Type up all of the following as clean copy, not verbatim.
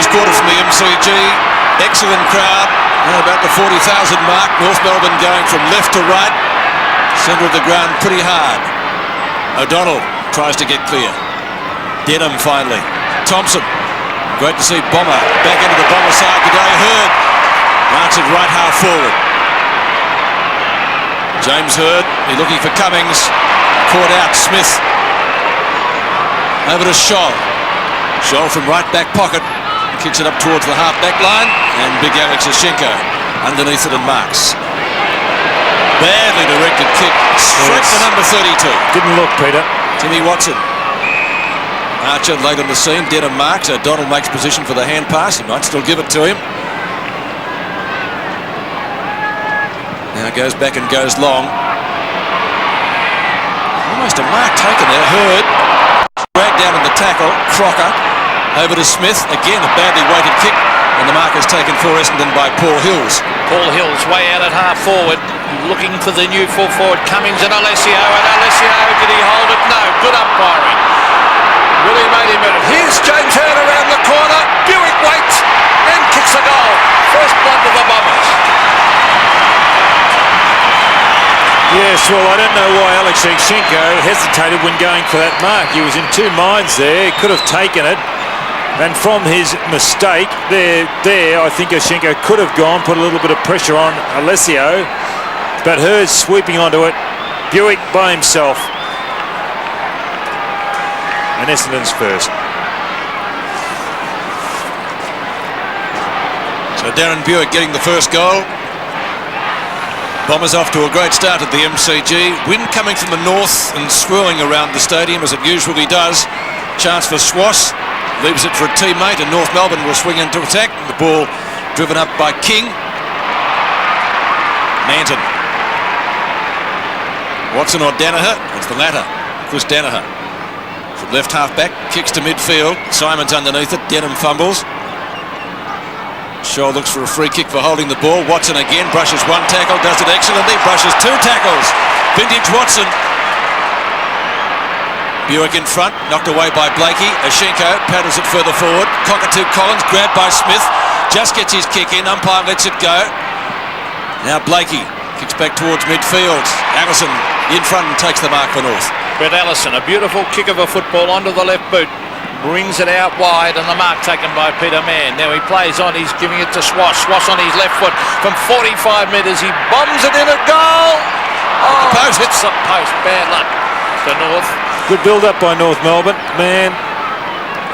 first quarter from the MCG. Excellent crowd, about the 40,000 mark. North Melbourne going from left to right. Centre of the ground pretty hard. O'Donnell tries to get clear. Denham finally. Thompson. Great to see Bomber back into the Bomber side today. Hurd marks it right half forward. James Hurd, he's looking for Cummings. Caught out. Smith. Over to Scholl. Scholl from right back pocket. Kicks it up towards the half back line. And big Alex Ashenko underneath it and marks. Badly directed kick. Straight to number 32. Didn't look, Peter. Timmy Watson. Archer late on the scene. Denham marks. O'Donnell makes position for the hand pass. He might still give it to him. Now goes back and goes long. Almost a mark taken there. Hurd. Dragged down in the tackle. Crocker. Over to Smith. Again, a badly weighted kick. And the mark is taken for Essendon by Paul Hills. Paul Hills way out at half forward. Looking for the new full forward. Cummings and Alessio. And Alessio, did he hold it? No. Good umpiring. Really made him better. Here's James Hurd around the corner. Buick waits and kicks a goal. First blood to the Bombers. Yes, well, I don't know why Alex Ashenko hesitated when going for that mark. He was in two minds there. He could have taken it. And from his mistake, there, I think Ashenko could have gone, put a little bit of pressure on Alessio. But Hurd sweeping onto it. Buick by himself. And Essendon's first. So Darren Buick getting the first goal. Bombers off to a great start at the MCG. Wind coming from the north and swirling around the stadium as it usually does. Chance for Swass. Leaves it for a teammate and North Melbourne will swing into attack. The ball driven up by King. Manton. Watson or Danaher? It's the latter. Chris Danaher. From left half back, kicks to midfield. Simon's underneath it. Denham fumbles. Shaw looks for a free kick for holding the ball. Watson again brushes one tackle, does it excellently. Brushes two tackles. Vintage Watson. Buick in front, knocked away by Blakey. Ashenko paddles it further forward. Cockatoo Collins grabbed by Smith. Just gets his kick in. Umpire lets it go. Now Blakey kicks back towards midfield. Allison in front and takes the mark for North. Brett Allison, a beautiful kick of a football onto the left boot. Brings it out wide and the mark taken by Peter Mann. Now he plays on, he's giving it to Swass. Swass on his left foot from 45 metres. He bombs it in a goal. Oh, post. Hits the post. Bad luck for North. Good build-up by North Melbourne. Mann,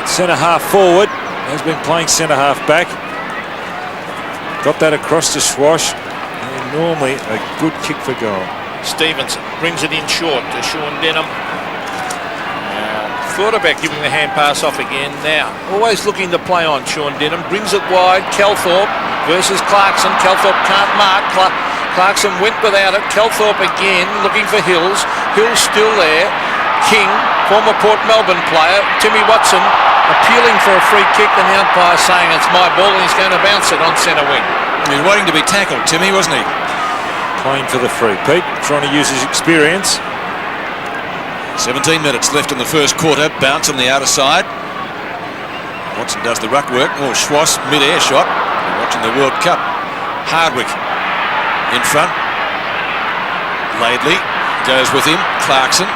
centre-half forward. Has been playing centre-half back. Got that across to Swash. And normally a good kick for goal. Stevenson brings it in short to Sean Denham. Thought about giving the hand pass off again. Now, always looking to play on Sean Denham. Brings it wide. Kelthorpe versus Clarkson. Kelthorpe can't mark. Clarkson went without it. Kelthorpe again looking for Hills. Hills still there. King, former Port Melbourne player. Timmy Watson appealing for a free kick and the umpire saying it's my ball and he's going to bounce it on centre wing. He was waiting to be tackled, Timmy, wasn't he? Playing for the free. Pete trying to use his experience. 17 minutes left in the first quarter. Bounce on the outer side. Watson does the ruck work. Oh, Schwass mid-air shot. We're watching the World Cup. Hardwick in front. Laidley goes with him. Clarkson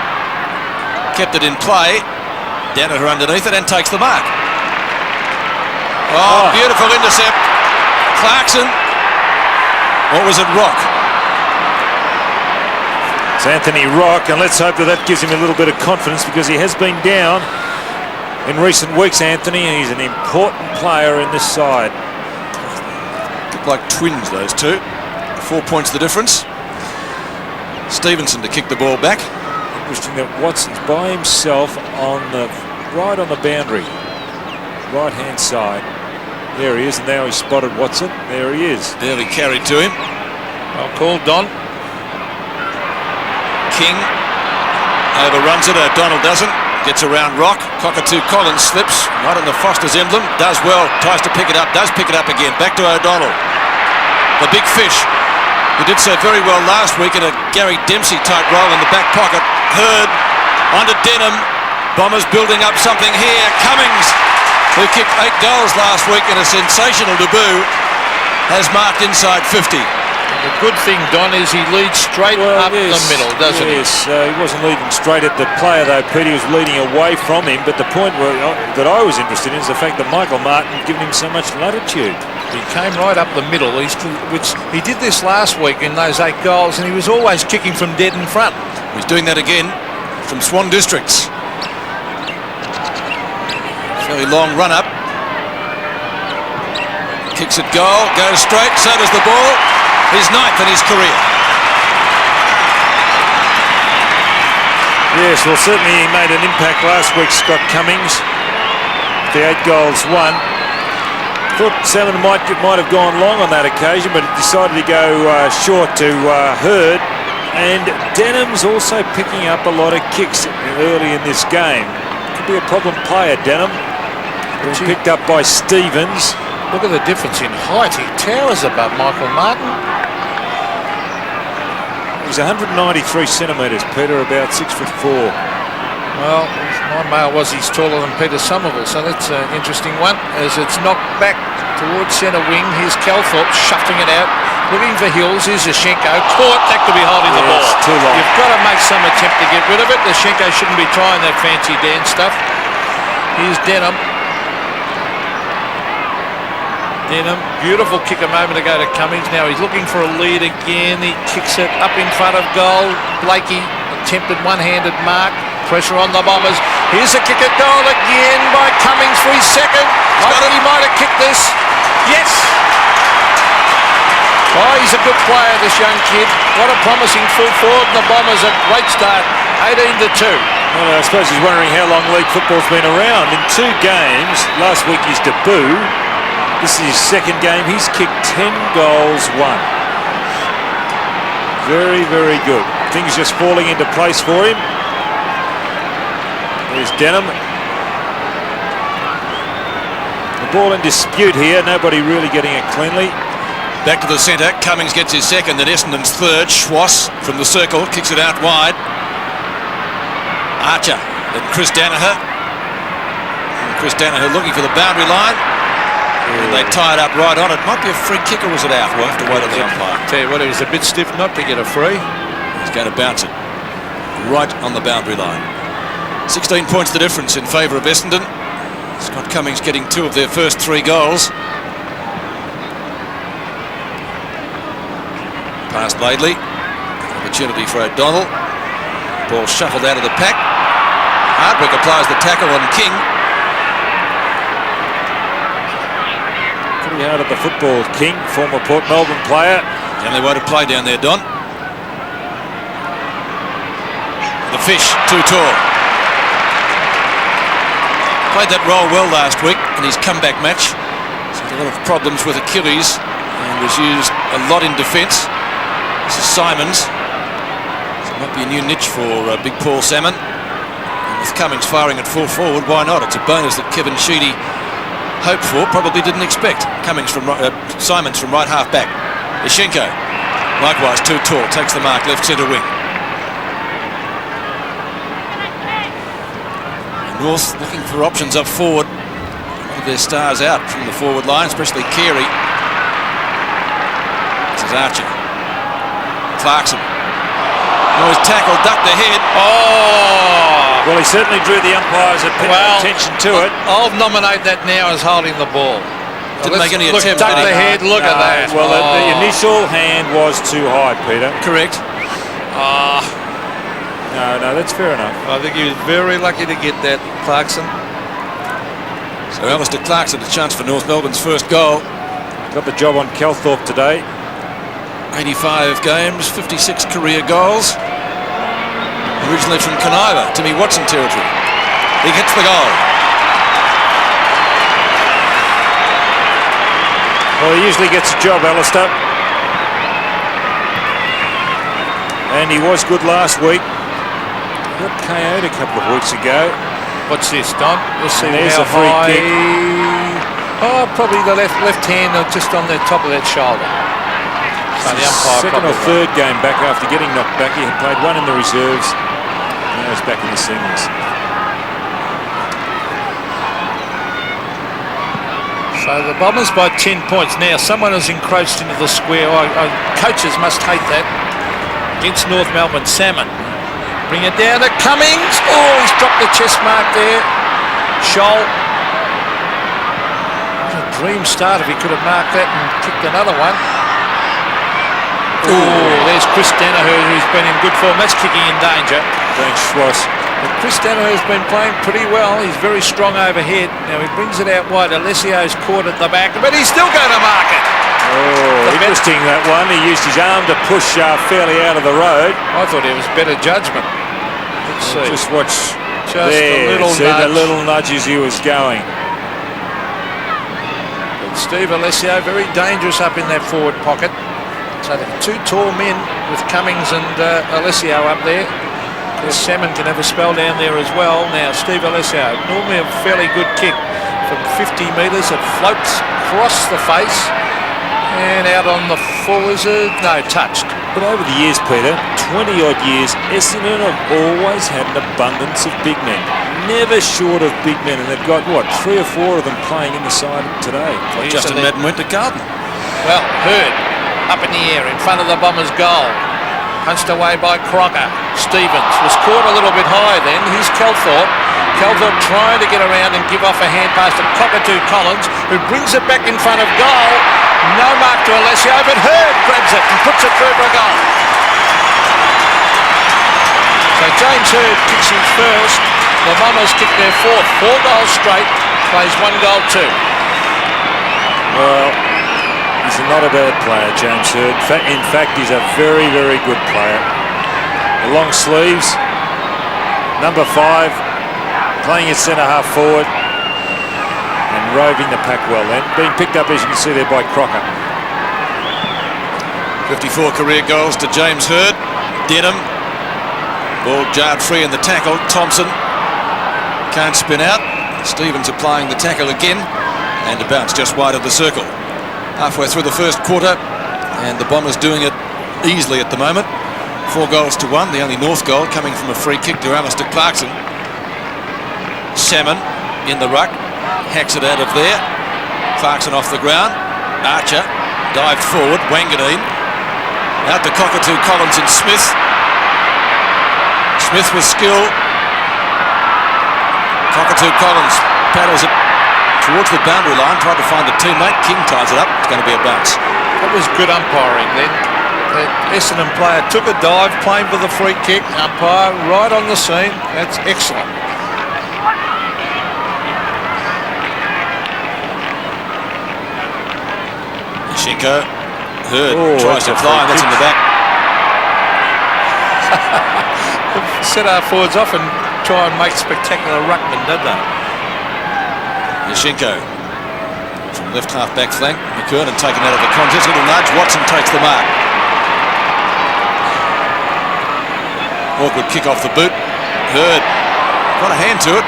kept it in play. Danaher underneath it and takes the mark. Oh, beautiful intercept. Clarkson. What was it? Rock. It's Anthony Rock, and let's hope that gives him a little bit of confidence because he has been down in recent weeks, Anthony, and he's an important player in this side. Look like twins, those two. 4 points the difference. Stevenson to kick the ball back. Interesting that Watson's by himself right on the boundary, right-hand side. There he is, and now he's spotted Watson. There he is. Nearly carried to him. Well called, Don. King overruns it. O'Donnell doesn't. Gets around Rock. Cockatoo Collins slips right on the Foster's emblem. Does well. Tries to pick it up. Does pick it up again. Back to O'Donnell. The big fish, who did so very well last week in a Gary Dempsey type role in the back pocket. Hurd onto Denham. Bombers building up something here. Cummings, who kicked 8 goals last week in a sensational debut, has marked inside 50. The good thing, Don, is he leads straight up the middle, doesn't he? Yes, he wasn't leading straight at the player, though, Pete. He was leading away from him. But the point that I was interested in is the fact that Michael Martin given him so much latitude. He came right up the middle, which he did this last week in those 8 goals, and he was always kicking from dead in front. He's doing that again from Swan Districts. Fairly long run up. Kicks it goal, goes straight, so does the ball. His 9th in his career. Yes, well, certainly he made an impact last week, Scott Cummings. The 8 goals won. Thought Salmon might have gone long on that occasion, but decided to go short to Hurd. And Denham's also picking up a lot of kicks early in this game. Could be a problem player, Denham. He was picked up by Stevens. Look at the difference in height. He towers above Michael Martin. He's 193 centimetres, Peter, about 6'4". Well, my mail was he's taller than Peter Somerville, so that's an interesting one. As it's knocked back towards centre wing, here's Calthorpe shuffling it out, looking for Hills. Here's Zashenko, caught. That could be holding the ball. It's too long. You've got to make some attempt to get rid of it. Zashenko shouldn't be trying that fancy dance stuff. Here's Denham. Beautiful kick a moment ago to Cummings. Now he's looking for a lead again. He kicks it up in front of goal. Blakey attempted one-handed mark. Pressure on the Bombers. Here's a kick at goal again by Cummings for his second. I think he might have kicked this. Yes! Oh, he's a good player, this young kid. What a promising full forward. And the Bombers a great start. 18-2. Well, I suppose he's wondering how long league football's been around. In 2 games, last week his debut. This is his second game. He's kicked 10 goals, 1. Very, very good. Things just falling into place for him. There's Denham. The ball in dispute here. Nobody really getting it cleanly. Back to the centre. Cummings gets his second, then Essendon's third. Schwass from the circle kicks it out wide. Archer, then Chris Danaher. And Chris Danaher looking for the boundary line. And they tie it up right on it. Might be a free kick, or was it out? We'll have to wait on the umpire. Tell you what, it was a bit stiff not to get a free. He's going to bounce it right on the boundary line. 16 points the difference in favour of Essendon. Scott Cummings getting 2 of their first 3 goals. Past Laidley. Opportunity for O'Donnell. Ball shuffled out of the pack. Hardwick applies the tackle on King. Pretty hard at the football, King, former Port Melbourne player. The only way to play down there, Don. The Fish, too tall. Played that role well last week in his comeback match. He's had a lot of problems with Achilles and was used a lot in defence. This is Simons. So it might be a new niche for Big Paul Salmon. And with Cummings firing at full forward, why not? It's a bonus that Kevin Sheedy hoped for, probably didn't expect. Cummings from Simons from right half back. Zashenko, likewise too tall, takes the mark left centre wing. North looking for options up forward. One of their stars out from the forward line, especially Carey. This is Archer. Clarkson. Oh, his tackle ducked the head. Oh! Well, he certainly drew the umpire's attention to it. I'll nominate that now as holding the ball. Didn't make any look, attempt. Duck the head, look at that. Well, the initial hand was too high, Peter. Correct. No, that's fair enough. I think he was very lucky to get that, Clarkson. So Alistair Clarkson, a chance for North Melbourne's first goal. Got the job on Calthorpe today. 85 games, 56 career goals. Originally from Caniva, Timmy Watson territory. He hits the goal. Well, he usually gets a job, Alistair. And he was good last week. Got KO'd a couple of weeks ago. What's this, Don? Let's see. There's how a free high. kick. Oh, probably the left hand just on the top of that shoulder. So the umpire second or probably third game back after getting knocked back. He had played 1 in the reserves. Now he's back in the seniors. So the Bombers by 10 points. Now someone has encroached into the square. Coaches must hate that. Against North Melbourne, Salmon. Bring it down to Cummings. Oh, he's dropped the chest mark there. Scholl. What a dream start if he could have marked that and kicked another one. Oh, there's Chris Danaher, who's been in good form. That's kicking in danger. Thanks, Schwartz. But Chris Danaher's been playing pretty well. He's very strong overhead. Now he brings it out wide. Alessio's caught at the back, but he's still going to mark it. Oh, interesting that one. He used his arm to push fairly out of the road. I thought it was better judgment. Let's see. Just watch Just there. a little See nudge. the little nudge as he was going. But Steve Alessio very dangerous up in that forward pocket. So the two tall men with Cummings and Alessio up there. Salmon can have a spell down there as well. Now Steve Alessio, normally a fairly good kick from 50 metres. It floats across the face and out on the full. Is it? No, touched. But over the years, Peter, 20-odd years, Essendon have always had an abundance of big men. Never short of big men, and they've got, what, 3 or 4 of them playing in the side today. Well, Justin Madden went to Carlton. Well, Hurd up in the air in front of the Bombers' goal. Punched away by Crocker. Stevens was caught a little bit high then. Here's Kelthorpe. Kelthorpe trying to get around and give off a hand pass to Cockatoo Collins, who brings it back in front of goal. No mark to Alessio, but Hurd grabs it and puts it through for a goal. So James Hurd kicks his first. The Bombers kick their fourth. 4 goals straight. Plays 1 goal 2. Well, he's not a bad player, James Hurd. In fact, he's a very, very good player. The long sleeves, number 5, playing at centre-half forward and roving the pack well then. Being picked up, as you can see there, by Crocker. 54 career goals to James Hurd. Denham. Ball jarred free in the tackle. Thompson can't spin out. Stevens applying the tackle again. And a bounce just wide of the circle. Halfway through the first quarter, and the Bombers doing it easily at the moment. 4 goals to 1, the only North goal coming from a free kick to Alistair Clarkson. Salmon in the ruck, hacks it out of there. Clarkson off the ground. Archer dived forward. Wanganeen out to Cockatoo Collins and Smith. Smith with skill. Cockatoo Collins paddles it towards the boundary line, tried to find a teammate. King ties it up. It's going to be a bounce. That was good umpiring then. The Essendon player took a dive, playing for the free kick. Umpire right on the scene. That's excellent. Shinko. Hurd tries to fly, and that's in the back. Set our forwards off and try and make spectacular ruckman, don't they? Yashinko from left half back flank. McKernan taken out of the contest. Little nudge. Watson takes the mark. Awkward kick off the boot. Hurd got a hand to it.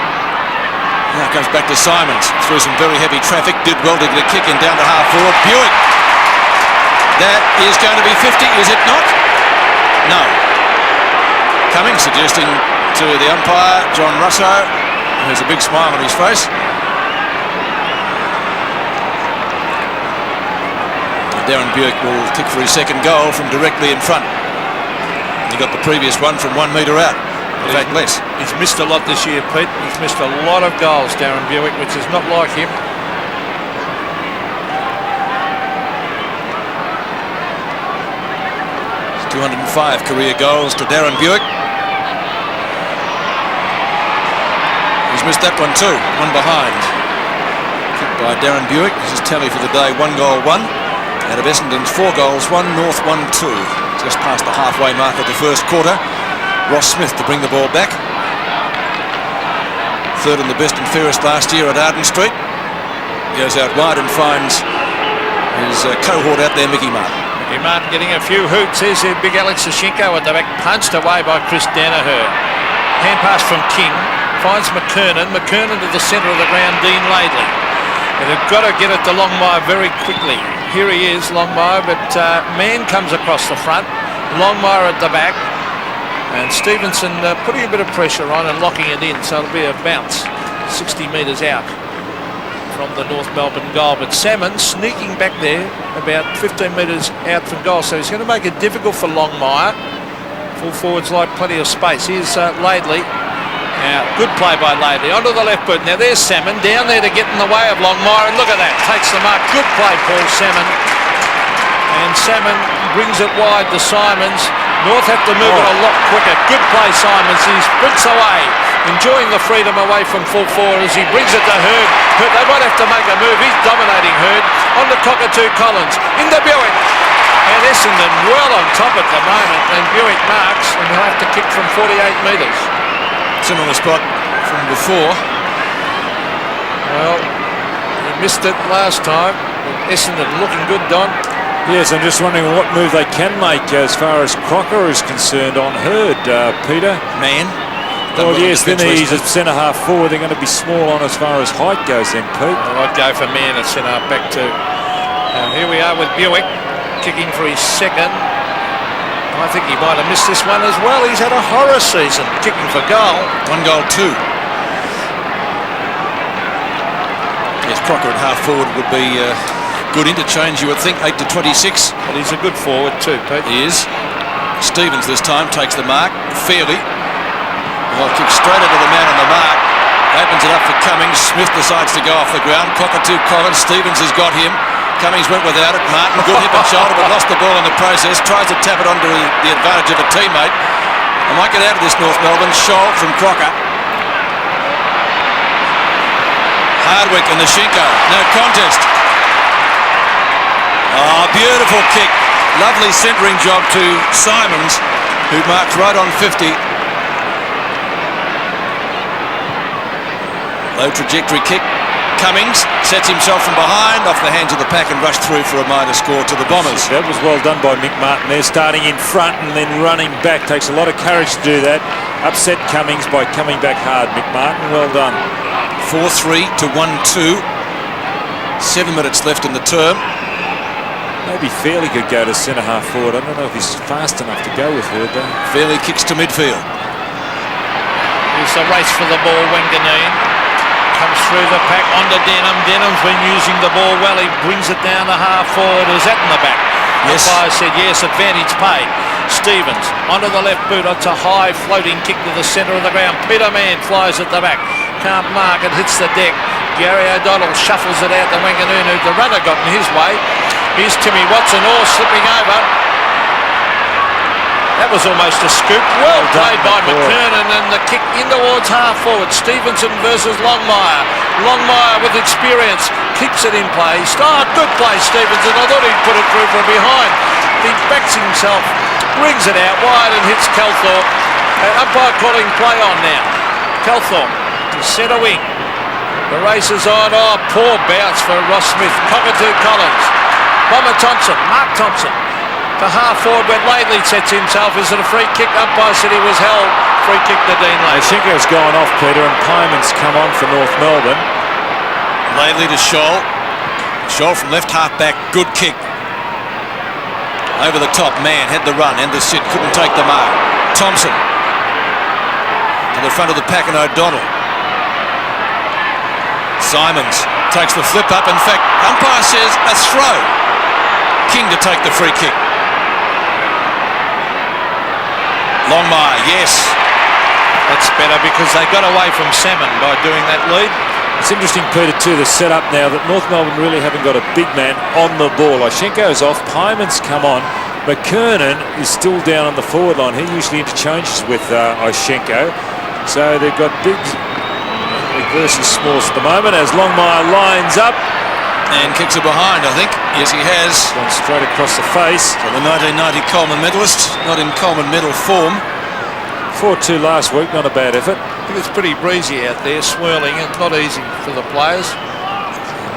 Now it comes back to Simons through some very heavy traffic. Did well to get a kick in down to half forward. Buick. That is going to be 50, is it not? No. Cummings suggesting to the umpire, John Russo, who has a big smile on his face. Darren Buick will kick for his second goal from directly in front. He got the previous one from 1 metre out. In fact, less. He's missed a lot this year, Pete. He's missed a lot of goals, Darren Buick, which is not like him. It's 205 career goals to Darren Buick. He's missed that one too. One behind. Kicked by Darren Buick. This is tally for the day. 1 goal 1. Out of Essendon's 4 goals, 1 North, 1 2. Just past the halfway mark of the first quarter. Ross Smith to bring the ball back. Third in the best and fairest last year at Arden Street. Goes out wide and finds his cohort out there, Mickey Martin. Mickey Martin getting a few hoots. Here's the big Alex Sashinko at the back. Punched away by Chris Danaher. Hand pass from King. Finds McKernan. McKernan to the centre of the ground, Dean Laidley. And they've got to get it to Longmire very quickly. Here he is, Longmire, but Mann comes across the front. Longmire at the back. And Stevenson putting a bit of pressure on and locking it in, so it'll be a bounce 60 metres out. from the North Melbourne goal. But Salmon sneaking back there about 15 metres out from goal. So he's going to make it difficult for Longmire. Full forwards like plenty of space. Here's Laidley. Good play by Laidley. Onto the left boot. Now there's Salmon down there to get in the way of Longmire. And look at that. Takes the mark. Good play, Paul Salmon. And Salmon brings it wide to Simons. North have to move it a lot quicker. Good play, Simons. He sprints away, enjoying the freedom away from full forward as he brings it to Hurd. They might have to make a move. He's dominating Hurd. On to Cockatoo Collins. Into Buick. And Essendon well on top at the moment. And Buick marks and he'll have to kick from 48 metres. Similar spot from before. Well, he missed it last time. Essendon looking good, Don. Yes, I'm just wondering what move they can make as far as Crocker is concerned on Hurd, Peter. Man. Well, yes, then he's a centre-half forward. They're going to be small on as far as height goes then, Pete. Well, I'd go for Man at centre-half back too. Here we are with Buick kicking for his second. I think he might have missed this one as well. He's had a horror season kicking for goal. 1 goal, 2. Yes, Crocker at half forward would be good interchange, you would think. 8 to 26. But he's a good forward too, Pete. He is. Stevens this time takes the mark fairly. Well, kicks straight into the man on the mark. Opens it up for Cummings. Smith decides to go off the ground. Cockatoo Collins. Stevens has got him. Cummings went without it. Martin, good hip and shoulder, but lost the ball in the process. Tries to tap it onto the advantage of a teammate. I might get out of this, North Melbourne. Shoal from Crocker. Hardwick and the Shinko. No contest. Oh, beautiful kick. Lovely centering job to Simons, who marks right on 50. Low trajectory kick. Cummings sets himself from behind, off the hands of the pack and rushed through for a minor score to the Bombers. That was well done by Mick Martin there, starting in front and then running back. Takes a lot of courage to do that. Upset Cummings by coming back hard. Mick Martin, well done. 4-3 to 1-2. 7 minutes left in the term. Maybe Fairley could go to centre-half forward. I don't know if he's fast enough to go with her, though. Fairley kicks to midfield. Here's the race for the ball, Wanganeen. Comes through the pack onto Denham. Denham's been using the ball well. He brings it down to half forward. Is that in the back? Yes. Umpire said yes, advantage paid. Stevens onto the left boot. It's a high floating kick to the centre of the ground. Peter Mann flies at the back. Can't mark it, hits the deck. Gary O'Donnell shuffles it out to Wanganeen, who the runner got in his way. Here's Timmy Watson, all slipping over. That was almost a scoop. Well played by McKernan, and the kick in towards half forward. Stevenson versus Longmire. Longmire with experience keeps it in play. Good play, Stevenson. I thought he'd put it through from behind. He backs himself, brings it out wide and hits Calthorpe. Umpire calling play on now. Calthorpe to centre wing. The race is on. Oh, poor bounce for Ross Smith. Cockatoo Collins. Bomber Thompson. Mark Thompson. To half forward when Laidley sets himself. Is it a free kick? Umpire said he was held. Free kick to Dean Laidley. Shinko's gone off, Peter, and Pyman's come on for North Melbourne. Laidley to Shoal. Shoal from left half back. Good kick. Over the top. Man had the run and the sit. Couldn't take the mark. Thompson. To the front of the pack and O'Donnell. Simons takes the flip up. In fact, umpire says a throw. King to take the free kick. Longmire, yes. That's better because they got away from Salmon by doing that lead. It's interesting, Peter, too, the setup now that North Melbourne really haven't got a big man on the ball. Ishenko's off, Pyman's come on. McKernan is still down on the forward line. He usually interchanges with Ishenko. So they've got big versus smalls at the moment as Longmire lines up. And kicks it behind, I think. Yes, he has. Gone straight across the face. So the 1990 Coleman medalist, not in Coleman medal form. 4-2 last week, not a bad effort. I think it's pretty breezy out there, swirling. It's not easy for the players.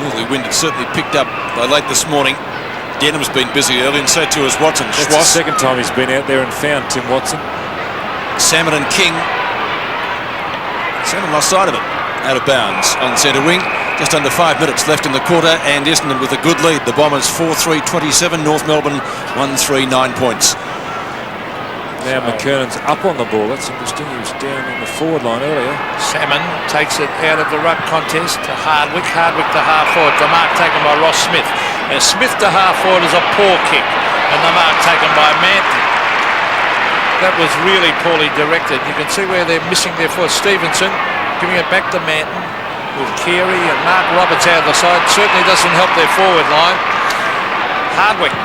Northerly wind had certainly picked up by late this morning. Denham's been busy early, and so too has Watson. That's the second time he's been out there and found Tim Watson. Salmon and King. Salmon lost sight of it. Out of bounds on centre wing. Just under 5 minutes left in the quarter, and Essendon with a good lead. The Bombers 4-3-27, North Melbourne 1-3, 9 points. Now McKernan's up on the ball. That's interesting. He was down on the forward line earlier. Salmon takes it out of the ruck contest to Hardwick. Hardwick to half forward. The mark taken by Ross Smith. Now Smith to half forward is a poor kick. And the mark taken by Manton. That was really poorly directed. You can see where they're missing their foot. Stevenson giving it back to Manton with Carey and Mark Roberts out of the side. Certainly doesn't help their forward line. Hardwick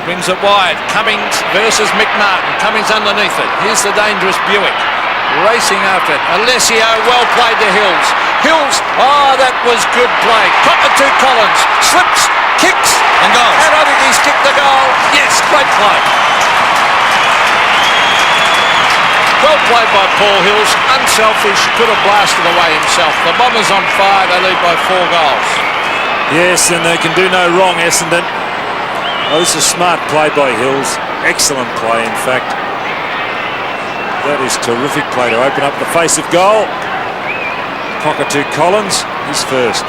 brings it wide. Cummings versus McMartin. Cummings underneath it. Here's the dangerous Buick. Racing after it. Alessio, well played to Hills. Hills, oh, that was good play. Cockatoo Collins slips, kicks, and goals. And I think he's kicked the goal. Yes, great play. Well played by Paul Hills. Unselfish, could have blasted away himself. The Bombers on fire. They lead by 4 goals. Yes, and they can do no wrong, Essendon. Oh, this is a smart play by Hills. Excellent play, in fact. That is terrific play to open up the face of goal. Cockatoo Collins, he's first.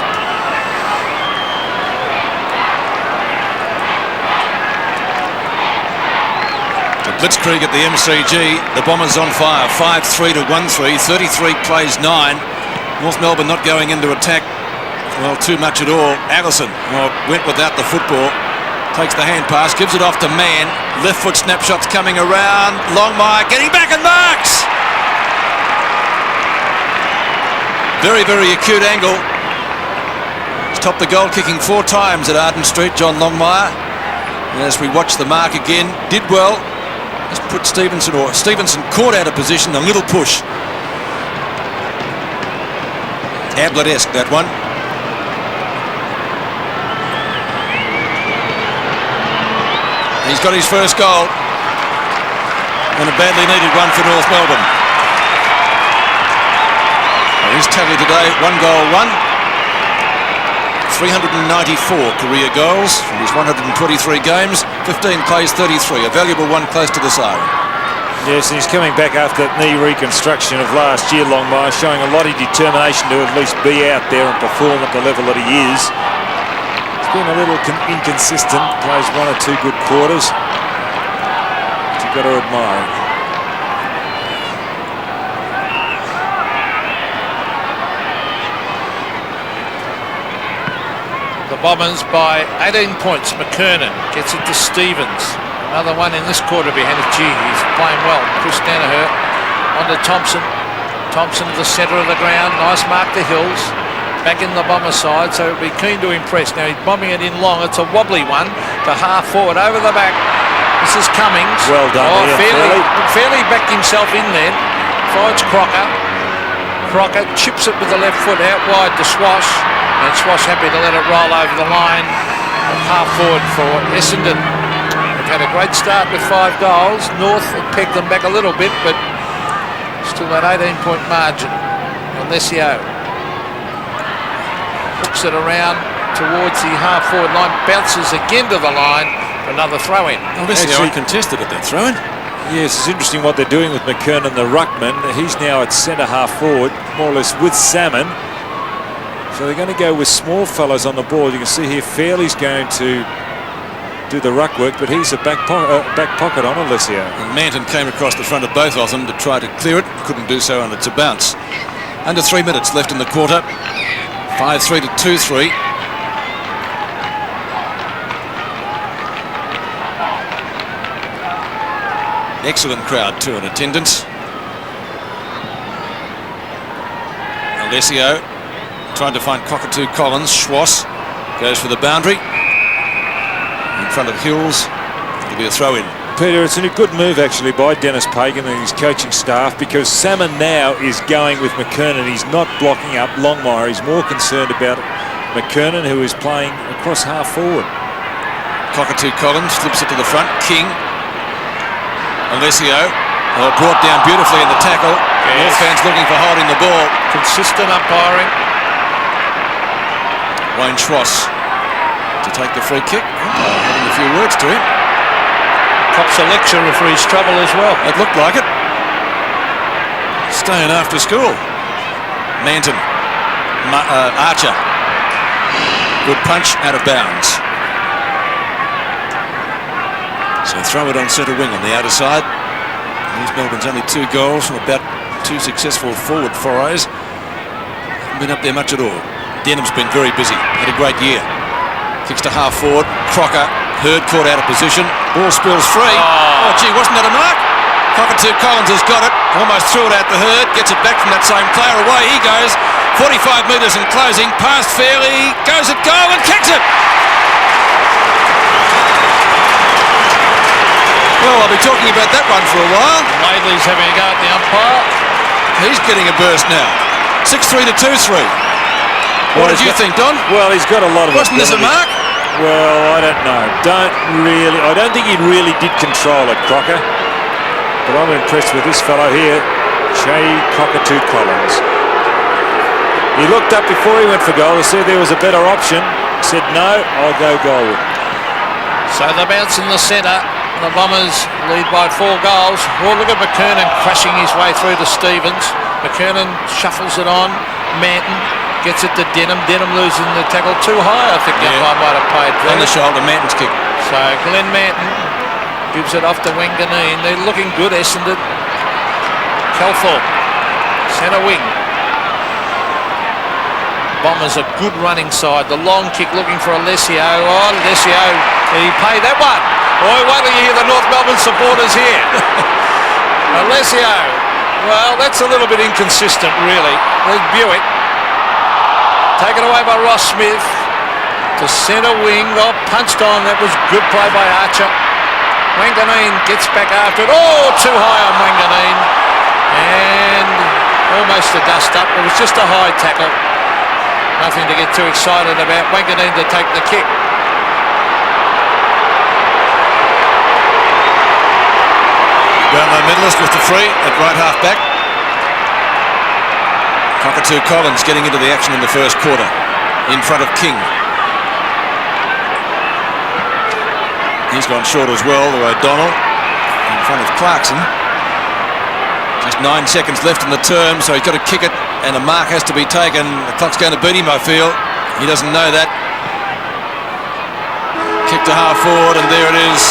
Blitzkrieg at the MCG. The Bombers on fire. 5-3 to 1-3. 33 plays 9. North Melbourne not going into attack. Well, too much at all. Allison went without the football. Takes the hand pass. Gives it off to Mann. Left foot snapshots coming around. Longmire getting back and marks. Very, very acute angle. He's topped the goal kicking 4 times at Arden Street, John Longmire. And as we watch the mark again, did well. Just put Stevenson caught out of position, a little push. Ablett-esque, that one. He's got his first goal. And a badly needed one for North Melbourne. Well, his tally today, 1 goal, 1. 394 career goals from his 123 games, 15 plays, 33, a valuable one close to the siren. Yes, and he's coming back after that knee reconstruction of last year, Longmire, showing a lot of determination to at least be out there and perform at the level that he is. He's been a little inconsistent, plays 1 or 2 good quarters, but you've got to admire him. Bombers by 18 points. McKernan gets it to Stevens. Another one in this quarter behind it. Gee, he's playing well. Chris Danaher on to Thompson. Thompson to the centre of the ground. Nice mark to Hills. Back in the Bomber side, so he'll be keen to impress. Now he's bombing it in long. It's a wobbly one to half forward over the back. This is Cummings. Well done. Fairly backed himself in then. Finds Crocker. Crocker chips it with the left foot out wide to Swash. And Swash happy to let it roll over the line. Half forward for Essendon. They've had a great start with 5 goals. North have pegged them back a little bit, but still that 18-point margin. Alessio hooks it around towards the half forward line. Bounces again to the line for another throw-in. Alessio uncontested at that throw-in. Yes, it's interesting what they're doing with McKernan, the ruckman. He's now at centre half forward, more or less with Salmon. So they're going to go with small fellows on the ball. You can see here Fairley's going to do the ruck work, but he's a back pocket on Alessio. And Manton came across the front of both of them to try to clear it. Couldn't do so, and it's a bounce. Under 3 minutes left in the quarter. 5-3 to 2-3. Excellent crowd too in attendance. Alessio trying to find Cockatoo Collins. Schwass goes for the boundary. In front of Hills. It'll be a throw-in. Peter, it's a good move actually by Dennis Pagan and his coaching staff, because Salmon now is going with McKernan. He's not blocking up Longmire. He's more concerned about McKernan, who is playing across half forward. Cockatoo Collins flips it to the front. King. Alessio. Brought down beautifully in the tackle. Yes. North fans looking for holding the ball. Consistent umpiring. Wayne Schwass to take the free kick. Having a few words to him. Cops a lecture for his trouble as well. It looked like it. Staying after school. Manton. Archer. Good punch, out of bounds. So throw it on centre wing on the outer side. East Melbourne's only 2 goals from about 2 successful forward forays. Haven't been up there much at all. Denham's been very busy. Had a great year. Kicks to half forward. Crocker, Hurd caught out of position. Ball spills free. Oh, gee, wasn't that a mark? Cockatoo Collins has got it. Almost threw it out to Hurd. Gets it back from that same player. Away he goes. 45 metres and closing. Past fairly. Goes at goal and kicks it. Well, I'll be talking about that one for a while. Laidley's having a go at the umpire. He's getting a burst now. 6-3 to 2-3. What did you think, Don? Well, he's got a lot of Wasn't this a mark? Well, I don't know. I don't think he really did control it, Crocker. But I'm impressed with this fellow here, Cockatoo Collins. He looked up before he went for goal. He said there was a better option. He said, no, I'll go goal. So the bounce in the centre. The Bombers lead by 4 goals. Oh, look at McKernan crashing his way through to Stevens. McKernan shuffles it on. Manton gets it to Denham. Denham losing the tackle too high. I think that might have paid for on the shoulder. Manton's kick. So Glenn Manton gives it off to Wanganeen. They're looking good, Essendon. Calthorpe, centre wing. Bombers a good running side. The long kick looking for Alessio. Oh, Alessio, he paid that one. Boy, wait till you hear the North Melbourne supporters here. Alessio. Well, that's a little bit inconsistent, really. There's Buick. Taken away by Ross Smith. To centre wing. Oh, punched on. That was good play by Archer. Wanganeen gets back after it. Oh, too high on Wanganeen. And almost a dust up. It was just a high tackle. Nothing to get too excited about. Wanganeen to take the kick. Brownlow medalist with the free at right half back. Cockatoo Collins getting into the action in the first quarter in front of King. He's gone short as well to O'Donnell in front of Clarkson. Just 9 seconds left in the term, so he's got to kick it and a mark has to be taken. The clock's going to beat him, I feel. He doesn't know that. Kick to half forward and there it is.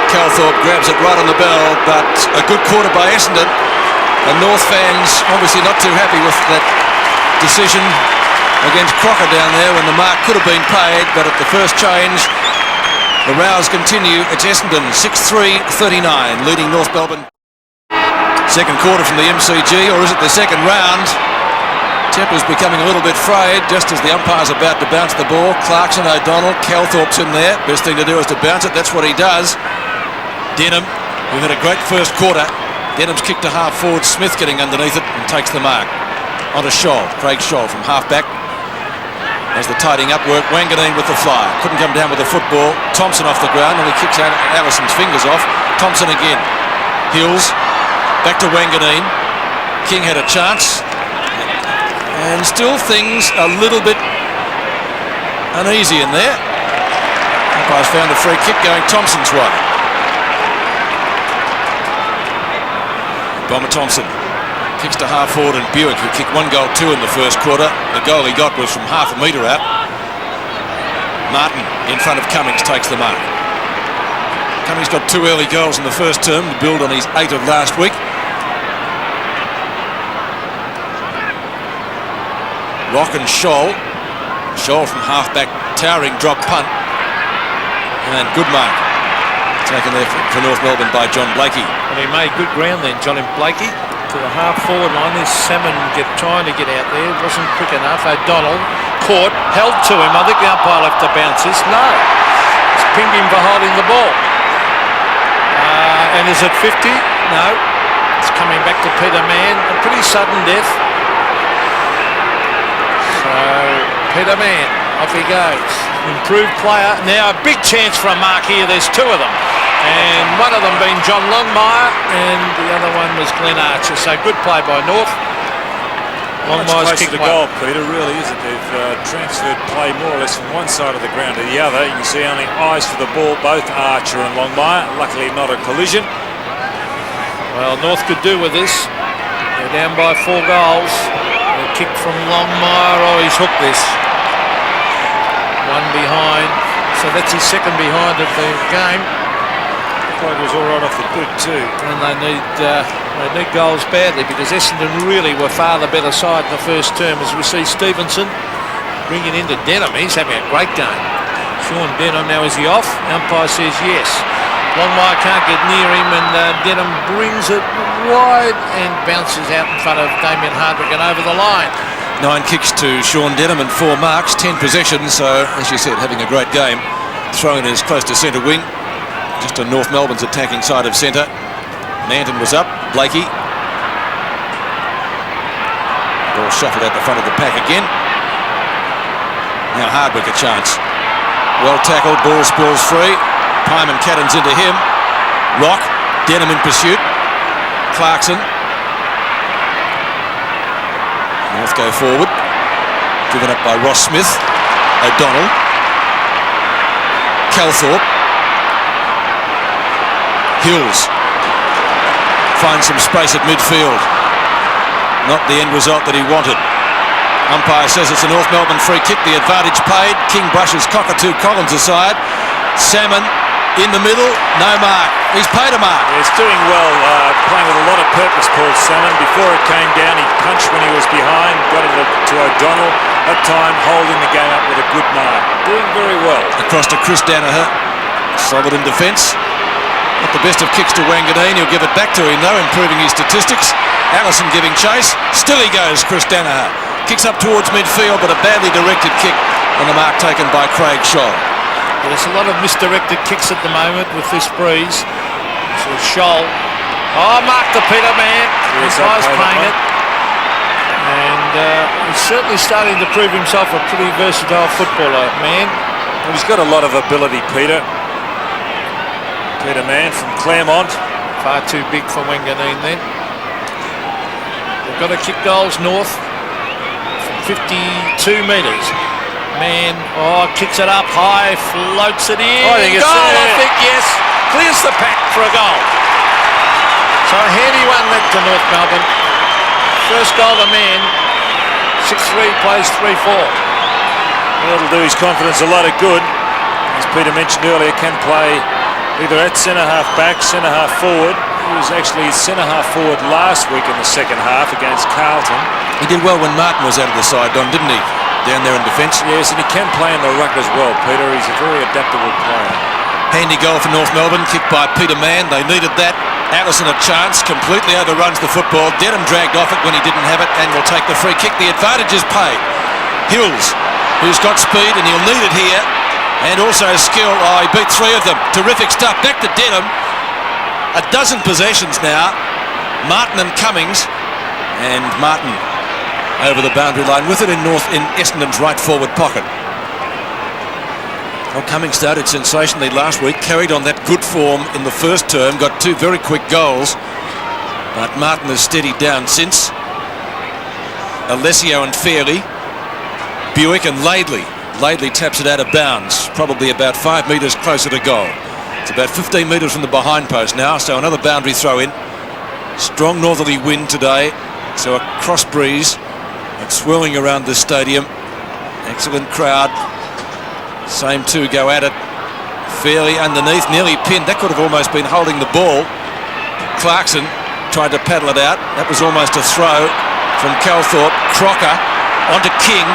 Calthorpe grabs it right on the bell, but a good quarter by Essendon. The North fans obviously not too happy with that decision against Crocker down there when the mark could have been paid, but at the first change the rows continue. It's Essendon 6-3-39 leading North Melbourne. Second quarter from the MCG, or is it the second round? Temper's becoming a little bit frayed just as the umpire's about to bounce the ball. Clarkson, O'Donnell, Calthorpe's in there. Best thing to do is to bounce it. That's what he does. Denham, who had a great first quarter. Denham's kick to half forward. Smith getting underneath it and takes the mark. Onto Scholl, Craig Scholl from half back. As the tidying up work, Wanganeen with the fly. Couldn't come down with the football. Thompson off the ground and he kicks out Allison's fingers off. Thompson again. Hills, back to Wanganeen. King had a chance. And still things a little bit uneasy in there. Umpire's found a free kick going Thompson's way. Bomber Thompson kicks to half forward and Buick, who kicked 1 goal 2 in the first quarter. The goal he got was from half a metre out. Martin in front of Cummings takes the mark. Cummings got 2 early goals in the first term to build on his 8 of last week. Rock and Scholl. Scholl from half back, towering drop punt. And good mark. Taken there for North Melbourne by John Blakey. And he made good ground then, Johnny Blakey. To the half forward line. There's Salmon trying to get out there. Wasn't quick enough. O'Donnell caught, held to him. I think the umpire left to bounce this. No. It's pinged him for holding the ball. And is it 50? No. It's coming back to Peter Mann. A pretty sudden death. So Peter Mann, off he goes. Improved player. Now a big chance for a mark here. There's 2 of them. And one of them being John Longmire and the other one was Glenn Archer. So good play by North. Longmire's kicked the goal, Peter, really, isn't it? They've transferred play more or less from one side of the ground to the other. You can see only eyes for the ball, both Archer and Longmire. Luckily not a collision. Well, North could do with this. They're down by 4 goals. A kick from Longmire. Oh, he's hooked this. 1 behind. So that's his second behind of the game. like it was all right off the boot too. And they need goals badly because Essendon really were far the better side in the first term. As we see Stevenson bringing into Denham, he's having a great game. Sean Denham, now is he off? Umpire says yes. Longmire can't get near him, and Denham brings it wide and bounces out in front of Damien Hardwick and over the line. 9 kicks to Sean Denham and 4 marks, 10 possessions. So, as you said, having a great game. Throwing is close to centre wing, just on North Melbourne's attacking side of centre. Manton was up. Blakey. Ball shuffled out the front of the pack again. Now Hardwick a chance. Well tackled. Ball spills free. Pyman Caddens into him. Rock. Denham in pursuit. Clarkson. North go forward. Driven up by Ross Smith. O'Donnell. Calthorpe. Hills. Finds some space at midfield. Not the end result that he wanted. Umpire says it's a North Melbourne free kick. The advantage paid. King brushes Cockatoo Collins aside. Salmon in the middle. No mark. He's paid a mark. Yeah, he's doing well, playing with a lot of purpose, Paul Salmon. Before it came down, he punched when he was behind, got it to O'Donnell. That time, holding the game up with a good mark. Doing very well. Across to Chris Danaher. Solid in defence. Not the best of kicks to Wanganeen. He'll give it back to him though, improving his statistics. Allison giving chase. Still he goes, Chris Danaher. Kicks up towards midfield, but a badly directed kick, and the mark taken by Craig Scholl. There's a lot of misdirected kicks at the moment with this breeze. So Scholl. Oh, mark the Peterman. His eyes playing it. And he's certainly starting to prove himself a pretty versatile footballer, man. Well, he's got a lot of ability, Peter. Peter Mann from Claremont. Far too big for Wanganeen then. They've got to kick goals north from 52 metres. Man, kicks it up high, floats it in. I think it's goal, there. I think, yes. Clears the pack for a goal. So a handy one left to North Melbourne. First goal to man. 6-3, plays 3-4. That'll do his confidence a lot of good. As Peter mentioned earlier, can play either at centre-half back, centre-half forward. He was actually centre-half forward last week in the second half against Carlton. He did well when Martin was out of the side, Don, didn't he? Down there in defence. Yes, and he can play in the ruck as well, Peter. He's a very adaptable player. Handy goal for North Melbourne, kicked by Peter Mann. They needed that. Allison a chance, completely overruns the football. Denham dragged off it when he didn't have it and will take the free kick. The advantage is paid. Hills, who's got speed and he'll need it here. And also skill. Oh, he beat 3 of them. Terrific stuff. Back to Denham. A dozen possessions now. Martin and Cummings. And Martin over the boundary line with it in Essendon's right forward pocket. Well, Cummings started sensationally last week, carried on that good form in the first term, got 2 very quick goals, but Martin has steadied down since. Alessio and Fairley, Buick and Laidley. Laidley taps it out of bounds, probably about 5 metres closer to goal. It's about 15 metres from the behind post now, so another boundary throw in. Strong northerly wind today, so a cross breeze. It's swirling around the stadium. Excellent crowd. Same 2 go at it. Fairly underneath, nearly pinned. That could have almost been holding the ball. Clarkson tried to paddle it out. That was almost a throw from Calthorpe. Crocker onto King.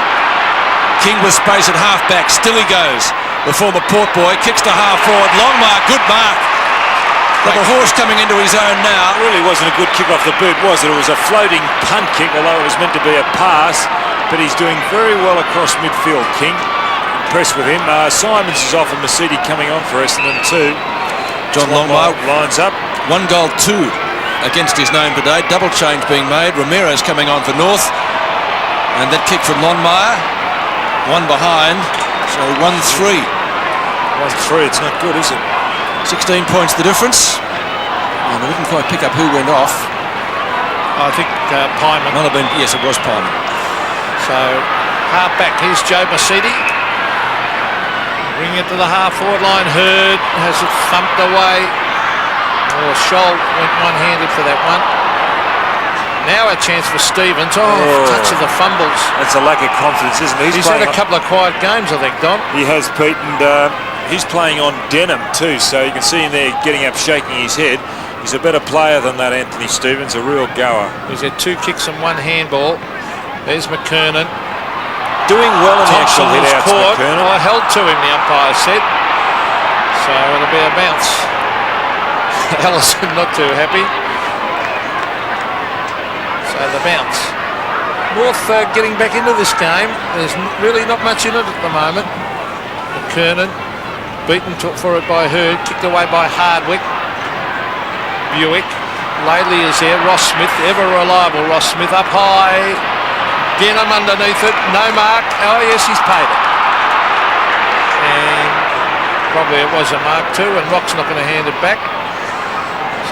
King with space at half-back. Still he goes. The former Port boy kicks to half-forward. Long mark, good mark. Got the horse coming into his own now. It really wasn't a good kick off the boot, was it? It was a floating punt kick, although it was meant to be a pass. But he's doing very well across midfield, King. Impressed with him. Simons is off and Mercedes coming on for Essendon too. John Longmire lines up. 1 goal, 2 against his name today. Double change being made. Ramirez coming on for North. And that kick from Longmire. 1 behind. So 1-3. 1-3. It's not good, is it? 16 points the difference. And I didn't quite pick up who went off. I think Pyman. Might have been, yes, it was Pyman. So half back, here's Joe Mercedes. Bring it to the half-forward line. Hurd has it thumped away. Oh, Scholl went one-handed for that one. Now a chance for Stevens. Touch of the fumbles. That's a lack of confidence, isn't it? He's had a couple of quiet games, I think, Don. He has, Pete, and He's playing on Denham too, so you can see him there getting up, shaking his head. He's a better player than that, Anthony Stevens, a real goer. He's had 2 kicks and 1 handball. There's McKernan. Doing well in the actual hit-outs, McKernan. I held to him, the umpire said. So it'll be a bounce. Ellison not too happy. So the bounce. North getting back into this game. There's really not much in it at the moment. McKernan beaten for it by Hurd, kicked away by Hardwick. Buick. Lately is there. Ross Smith, ever reliable Ross Smith up high. Denham underneath it. No mark. Oh yes, he's paid it. And probably it was a mark too, and Rock's not going to hand it back.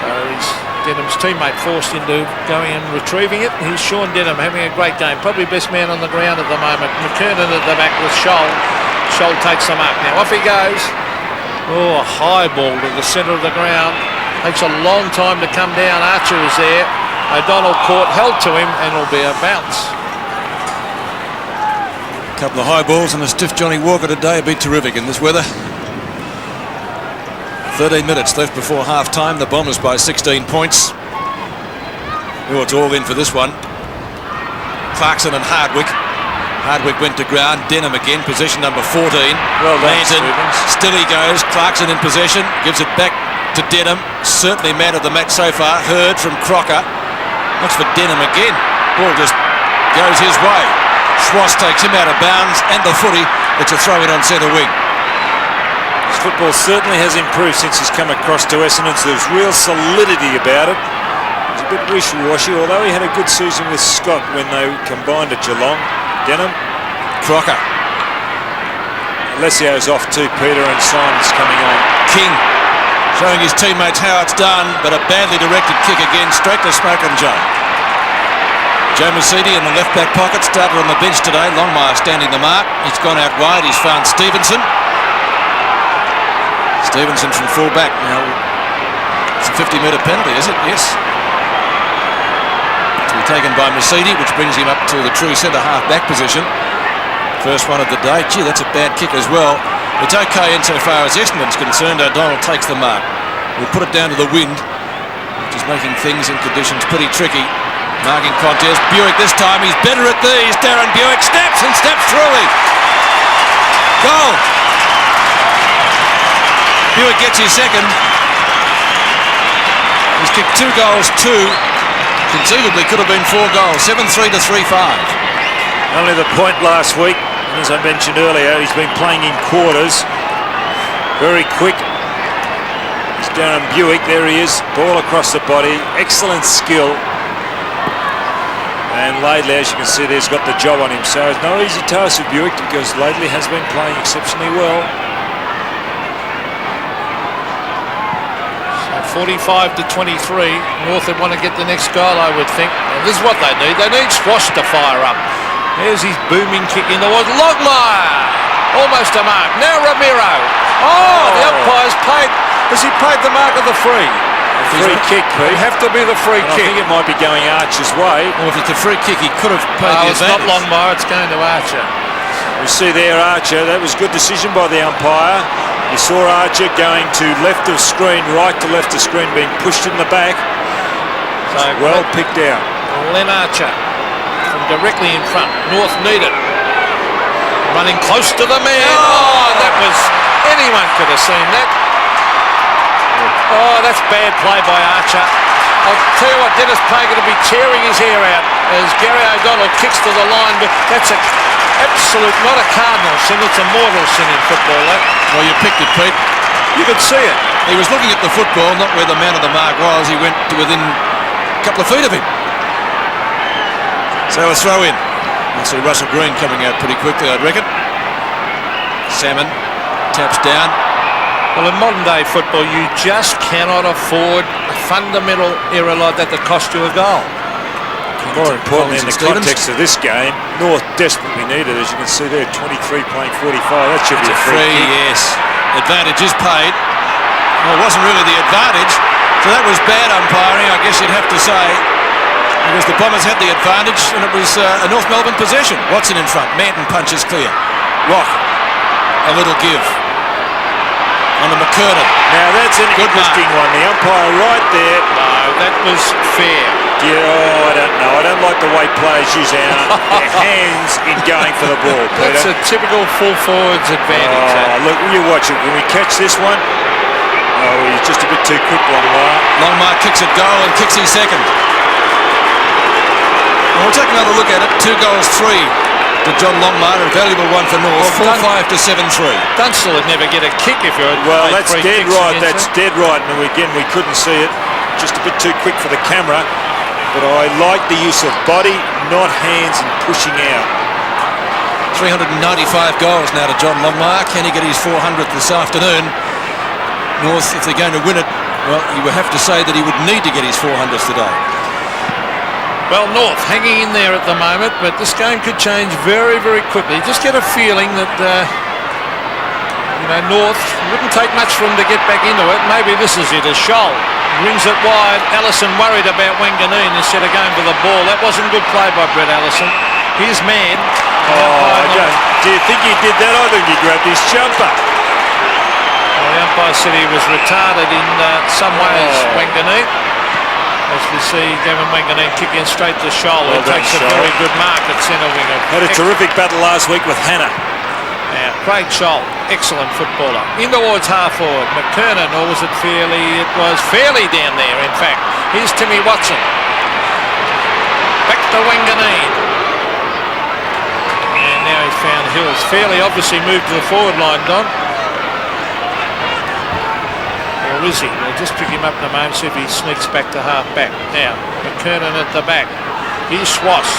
So he's Denham's teammate forced into going and retrieving it. Here's Sean Denham having a great game. Probably best man on the ground at the moment. McKernan at the back with Scholl. Scholl takes the mark. Now off he goes. Oh, a high ball to the centre of the ground. Takes a long time to come down. Archer is there. O'Donnell caught, held to him, and it'll be a bounce. A couple of high balls and a stiff Johnny Walker today would be terrific in this weather. 13 minutes left before half-time. The Bombers by 16 points. Oh, it's all in for this one. Clarkson and Hardwick. Hardwick went to ground. Denham again, possession number 14. Well done, Manton, Stevens. still he goes. Clarkson in possession. Gives it back to Denham. Certainly man of the match so far. Hurd from Crocker. Looks for Denham again. Ball just goes his way. Schwass takes him out of bounds, and the footy. It's a throw in on centre wing. His football certainly has improved since he's come across to Essendon. There's real solidity about it. He's a bit wishy-washy, although he had a good season with Scott when they combined at Geelong. Denham. Crocker. Alessio's off too, Peter, and Simon's coming on. King showing his teammates how it's done, but a badly directed kick again, straight to Smoke and Joe. Joe Mercedes in the left back pocket, started on the bench today. Longmire standing the mark. He's gone out wide. He's found Stevenson. Stevenson from full back. Now, it's a 50-metre penalty, is it? Yes. To be taken by Mercedes, which brings him up to the true centre-half back position. First one of the day. Gee, that's a bad kick as well. It's okay insofar as Essendon's concerned. O'Donnell takes the mark. We'll put it down to the wind, which is making things and conditions pretty tricky. Marking contest. Buick this time. He's better at these. Darren Buick snaps and snaps through him. Goal. Buick gets his second. He's kicked 2 goals, 2. Conceivably could have been 4 goals. 7-3 to 3-5. Only the point last week. As I mentioned earlier, he's been playing in quarters. Very quick. It's Darren Buick. There he is. Ball across the body. Excellent skill. And Laidley, as you can see, there's got the job on him. So it's no easy task for Buick because Laidley has been playing exceptionally well. 45 to 23. North would want to get the next goal, I would think. And this is what they need. They need Schwass to fire up. There's his booming kick in the wall. Longmire! Almost a mark. Now Ramiro. Oh, the umpire's paid. Has he paid the mark of the free? Free kick, Pete. It'd have to be the free kick. I think it might be going Archer's way. Well, if it's a free kick, he could have paid the advantage. It's not Longmire, it's going to Archer. We see there Archer. That was good decision by the umpire. You saw Archer going to left of screen, right to left of screen, being pushed in the back. So well picked out. Len Archer from directly in front. North need it. Running close to the man. Oh, that was... Anyone could have seen that. Oh, that's bad play by Archer. I'll tell you what, Dennis Pay going to be tearing his hair out as Gary O'Donnell kicks to the line. But that's a absolute, not a cardinal sin, it's a mortal sin in football, that. Well, you picked it, Pete. You could see it. He was looking at the football, not where the man of the mark was. He went to within a couple of feet of him. So a throw in. I see Russell Green coming out pretty quickly, I'd reckon. Salmon taps down. Well, in modern day football, you just cannot afford a fundamental error like that cost you a goal. More importantly, in the context of this game, North desperately needed, as you can see there, 23 playing 45. That should be a free kick. Yes. Advantage is paid. Well, it wasn't really the advantage, so that was bad umpiring, I guess you'd have to say, because the Bombers had the advantage and it was a North Melbourne possession. Watson in front. Manton punches clear. Rock. A little give. on the McKernan. Now that's an interesting one. The umpire right there. No, that was fair. Yeah, I don't know. I don't like the way players use their hands in going for the ball, Peter. That's a typical full forward's advantage. Look, you watch it. When we catch this one, he's just a bit too quick, Longmire. Longmire kicks at goal and kicks his second. Well, we'll take another look at it. 2 goals, 3 to John Longmire, a valuable one for North. 4-5 to 7-3. Dunstall would never get a kick if you had. Well, that's dead right. That's dead right. And again, we couldn't see it. Just a bit too quick for the camera. But I like the use of body, not hands, and pushing out. 395 goals now to John Longmire. Can he get his 400th this afternoon? North, if they're going to win it, well, you would have to say that he would need to get his 400th today. Well, North hanging in there at the moment, but this game could change very, very quickly. Just get a feeling that, North wouldn't take much for him to get back into it. Maybe this is it, as Scholl rings it wide. Allison worried about Wanganeen instead of going for the ball. That wasn't good play by Brett Allison. His man. Do you think he did that? I think he grabbed his jumper. Well, the umpire said he was retarded in some ways, Wanganeen. As we see, Gavin Wanganeen kicking straight to Scholl, who takes a very good mark at centre winger. Had a terrific battle last week with Hannah. Now, Craig Scholl, excellent footballer. In towards half forward. McKernan, or was it Fairley? It was Fairley down there, in fact. Here's Timmy Watson. Back to Wanganeen. And now he's found Hills. Fairley obviously moved to the forward line, Don. Or is he? They'll just pick him up in a moment, see if he sneaks back to half back. Now, McKernan at the back. Here's Schwass.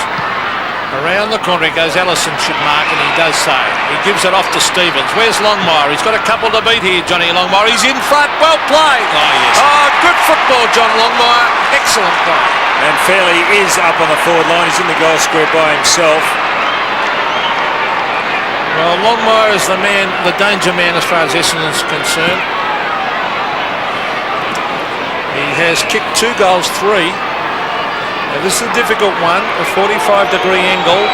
Around the corner he goes. Allison should mark, and he does so. He gives it off to Stevens. Where's Longmire? He's got a couple to beat here, Johnny Longmire. He's in front. Well played. Oh, yes. Oh, good football, John Longmire. Excellent play. And Fairley is up on the forward line. He's in the goal square by himself. Well, Longmire is the man, the danger man as far as Essendon's concerned. He has kicked 2 goals, 3. Now, this is a difficult one, a 45-degree angle.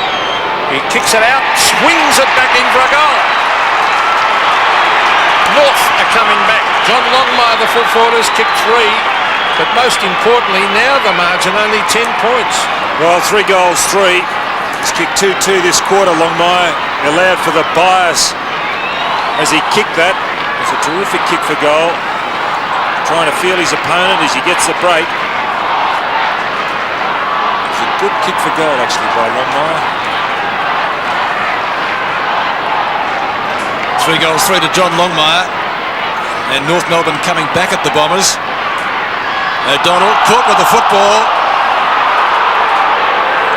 He kicks it out, swings it back in for a goal. North are coming back. John Longmire, the full forward, has kicked 3. But most importantly, now the margin only 10 points. Well, 3 goals, 3. He's kicked 2-2 this quarter, Longmire. Allowed for the bias as he kicked that. It was a terrific kick for goal. Trying to feel his opponent as he gets the break. It's a good kick for goal, actually, by Longmire. 3 goals, 3 to John Longmire. And North Melbourne coming back at the Bombers. O'Donnell caught with the football.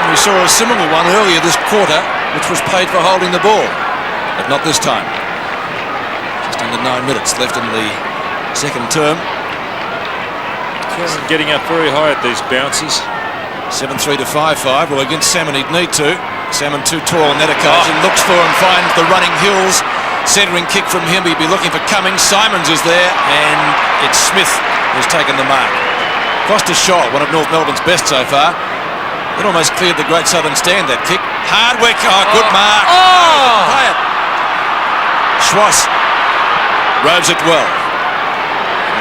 We saw a similar one earlier this quarter, which was paid for holding the ball, but not this time. Just under 9 minutes left in the second term. Getting up very high at these bounces. 7-3 to 5-5. Well, against Salmon he'd need to. Salmon too tall on that occasion. Looks for and finds the running Hills. Centering kick from him. He'd be looking for Cummings. Simons is there, and it's Smith who's taken the mark. Cross to Scholl, one of North Melbourne's best so far. It almost cleared the Great Southern Stand, that kick. Hardwick, good mark. Play it. Schwass robes it well.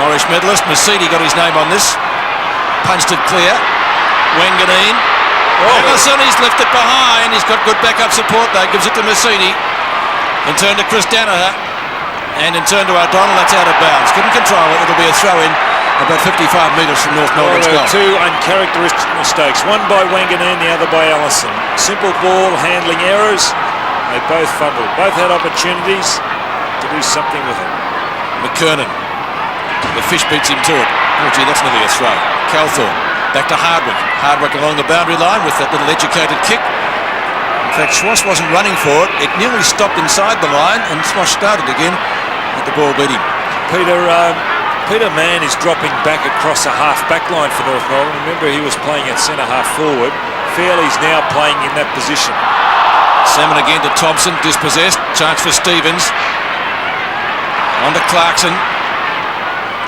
Norwich medalist, Mercedes got his name on this. Punched it clear. Wanganeen. Ellison, he's left it behind. He's got good backup support though. Gives it to Mercedes. In turn to Chris Danaher. And in turn to O'Donnell, that's out of bounds. Couldn't control it. It'll be a throw-in about 55 metres from North Melbourne's goal. 2 uncharacteristic mistakes. One by Wanganeen, the other by Allison. Simple ball handling errors. They both fumbled. Both had opportunities to do something with it. McKernan. The fish beats him to it. Oh gee, that's nearly a throw. Calthorpe back to Hardwick. Hardwick along the boundary line with that little educated kick. In fact, Schwass wasn't running for it. It nearly stopped inside the line, and Schwass started again. But the ball beat him. Peter Mann is dropping back across the half-back line for North Melbourne. Remember, he was playing at centre-half forward. Fairley's now playing in that position. Salmon again to Thompson, dispossessed. Chance for Stevens. On to Clarkson.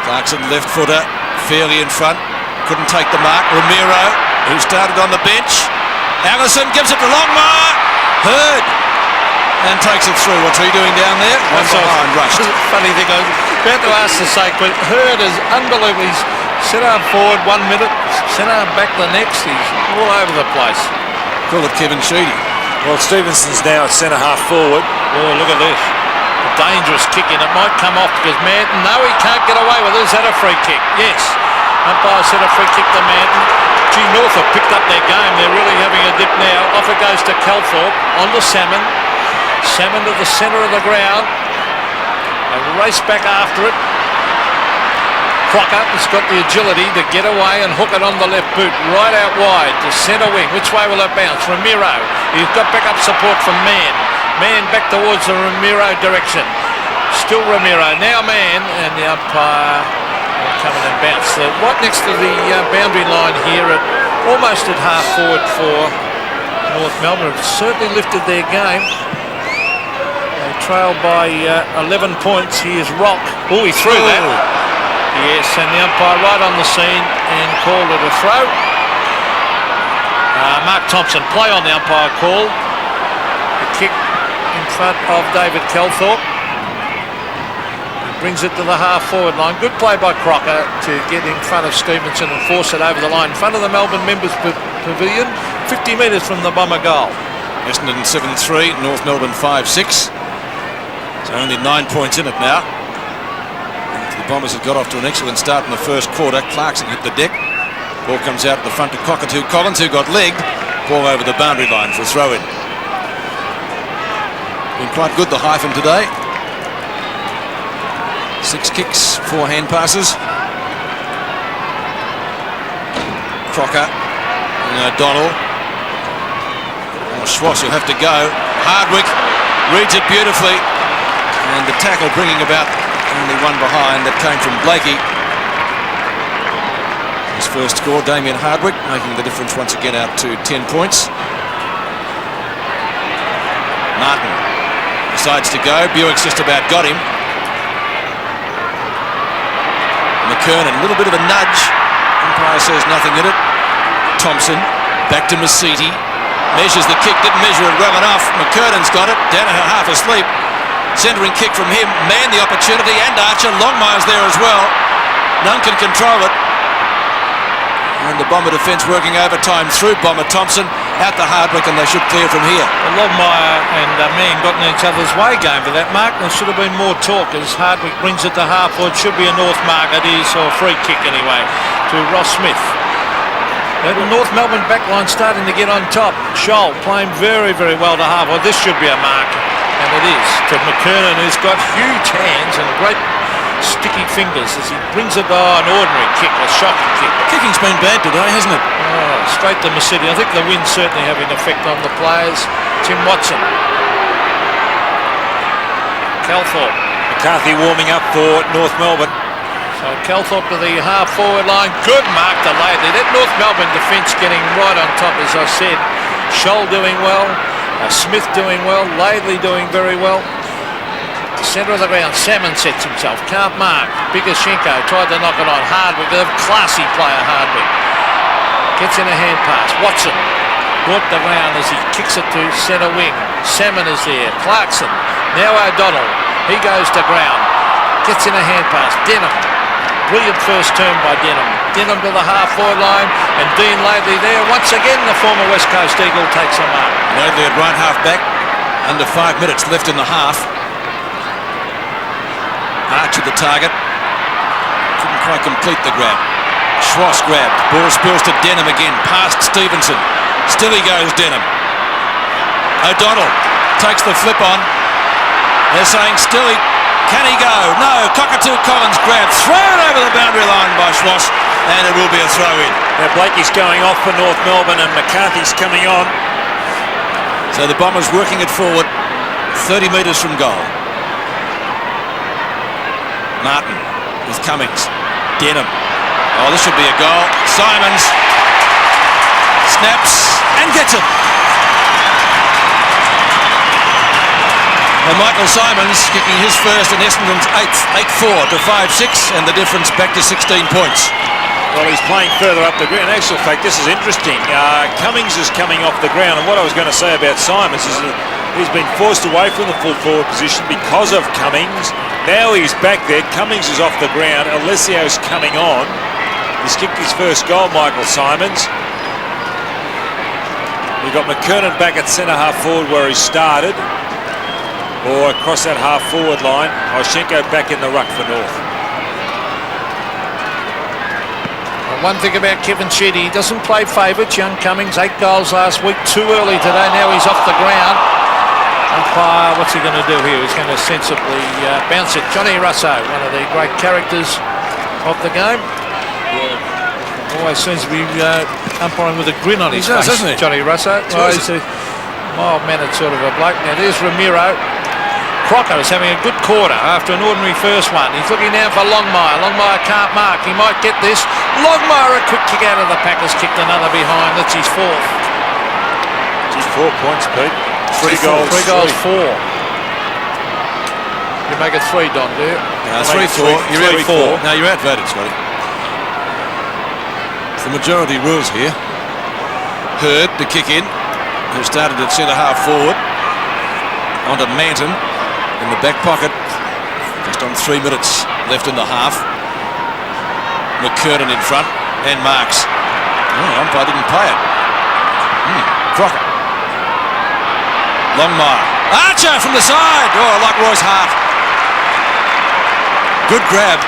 Clarkson left footer. Fairley in front. Couldn't take the mark. Ramiro, who started on the bench. Allison gives it to Longmire. Hurd. And takes it through. What's he doing down there? One behind, rushed. Funny thing, About to ask the sake, but Hurd is unbelievable. He's centre forward 1 minute, centre back the next. He's all over the place. Call it Kevin Sheedy. Well, Stevenson's now at centre half forward. Oh, look at this. A dangerous kick in. It might come off because Manton, no, he can't get away with it. Is that a free kick? Yes. Umpire said a free kick to Manton. Gee, North have picked up their game. They're really having a dip now. Off it goes to Calthorpe. On to Salmon. Salmon to the centre of the ground. They race back after it. Crocker has got the agility to get away and hook it on the left boot, right out wide to centre wing. Which way will it bounce? Ramiro. He's got backup support from Mann. Mann back towards the Ramiro direction. Still Ramiro. Now Mann, and the umpire will come in and bounce. So right next to the boundary line here, at almost at half forward for North Melbourne. Have certainly lifted their game. They trail by 11 points. Here's Rock. Oh, he threw that. Yes, and the umpire right on the scene and called it a throw. Mark Thompson, play on the umpire call. The kick in front of David Calthorpe. He brings it to the half-forward line. Good play by Crocker to get in front of Stevenson and force it over the line. In front of the Melbourne Members Pavilion, 50 metres from the Bomber goal. Essendon 7-3, North Melbourne 5-6. So only 9 points in it now. The Bombers have got off to an excellent start in the first quarter. Clarkson hit the deck. Ball comes out at the front to Cockatoo Collins, who got legged. Ball over the boundary line for a throw-in. Been quite good, the Hyphen, today. 6 kicks, 4 hand passes. Crocker and O'Donnell. Oh, Schwass will have to go. Hardwick reads it beautifully. And the tackle bringing about only one behind. That came from Blakey. His first score, Damien Hardwick, making the difference once again out to 10 points. Martin decides to go. Buick's just about got him. McKernan, a little bit of a nudge. Umpire says nothing in it. Thompson, back to Masiti. Measures the kick, didn't measure it well enough. McKernan's got it. Danaher half asleep. Centering kick from him. Man the opportunity, and Archer. Longmire's there as well. None can control it. And the Bomber defence working overtime through Bomber Thompson. Out to Hardwick, and they should clear from here. Well, Longmire and Mann got in each other's way game for that mark. There should have been more talk as Hardwick brings it to half forward. Should be a North mark. It is, or a free kick anyway, to Ross Smith. The North Melbourne backline starting to get on top. Scholl playing very, very well to half. Well, this should be a mark. And it is to McKernan, who's got huge hands and great sticky fingers as he brings it. An ordinary kick, a shocking kick. Kicking's been bad today, hasn't it? Oh, straight to Masiti. I think the wind's certainly having an effect on the players. Tim Watson. Calthorpe. McCarthy warming up for North Melbourne. So Calthorpe to the half-forward line. Good mark to Laidley. That North Melbourne defence getting right on top, as I said. Scholl doing well. Smith doing well. Laidley doing very well. Centre of the ground. Salmon sets himself. Can't mark. Bikashenko tried to knock it on. Hardwick. A classy player, Hardwick. Gets in a hand pass. Watson brought the ground as he kicks it to centre wing. Salmon is there. Clarkson. Now O'Donnell. He goes to ground. Gets in a hand pass. Denham. Brilliant first turn by Denham. Denham to the half-forward line, and Dean Laidley there. Once again, the former West Coast Eagle takes a mark. Laidley at right half back. Under 5 minutes left in the half. Arch at the target. Couldn't quite complete the grab. Schwass grabbed. Ball spills to Denham again. Past Stevenson. Still he goes, Denham. O'Donnell takes the flip on. They're saying still he... Can he go? No. Cockatoo Collins grabbed. Thrown over the boundary line by Schwass, and it will be a throw-in. Now Blakey's going off for North Melbourne, and McCarthy's coming on. So the Bombers working it forward 30 metres from goal. Martin with Cummings. Denham. Oh, this should be a goal. Simons snaps and gets it. And Michael Simons kicking his first and Essendon's 8th, 8-4 to 5-6, and the difference back to 16 points. Well, he's playing further up the ground. In actual fact, this is interesting. Cummings is coming off the ground, and what I was going to say about Simons is He's been forced away from the full forward position because of Cummings. Now he's back there. Cummings is off the ground. Alessio's coming on. He's kicked his first goal, Michael Simons. We've got McKernan back at centre-half forward where he started. Or across that half-forward line. Oshenko back in the ruck for North. One thing about Kevin Sheedy, he doesn't play favourites. Young Cummings, 8 goals last week, too early today. Now he's off the ground. Umpire, what's he going to do here? He's going to sensibly bounce it. Johnny Russo, one of the great characters of the game. Always seems to be umpiring with a grin on his face, doesn't he? Johnny Russo. Well, he's a mild-mannered sort of a bloke. Now there's Ramiro. Crocker is having a good quarter after an ordinary first one. He's looking now for Longmire. Longmire can't mark. He might get this. Longmire, a quick kick out of the pack, has kicked another behind. That's his fourth. Just 4 points, Pete. 3 goals. 3 goals, 4. You make it 3, Don, do you? No, 3-4. You're out 4. No, you're outvoted, Scotty. It's the majority rules here. Hurd to kick in, who started at centre-half forward. Onto Manton in the back pocket. Just on 3 minutes left in the half. McKernan in front and Marks. Oh, umpire didn't play it. Crocker. Longmire. Archer from the side. Oh, like Royce Hart. Good grab.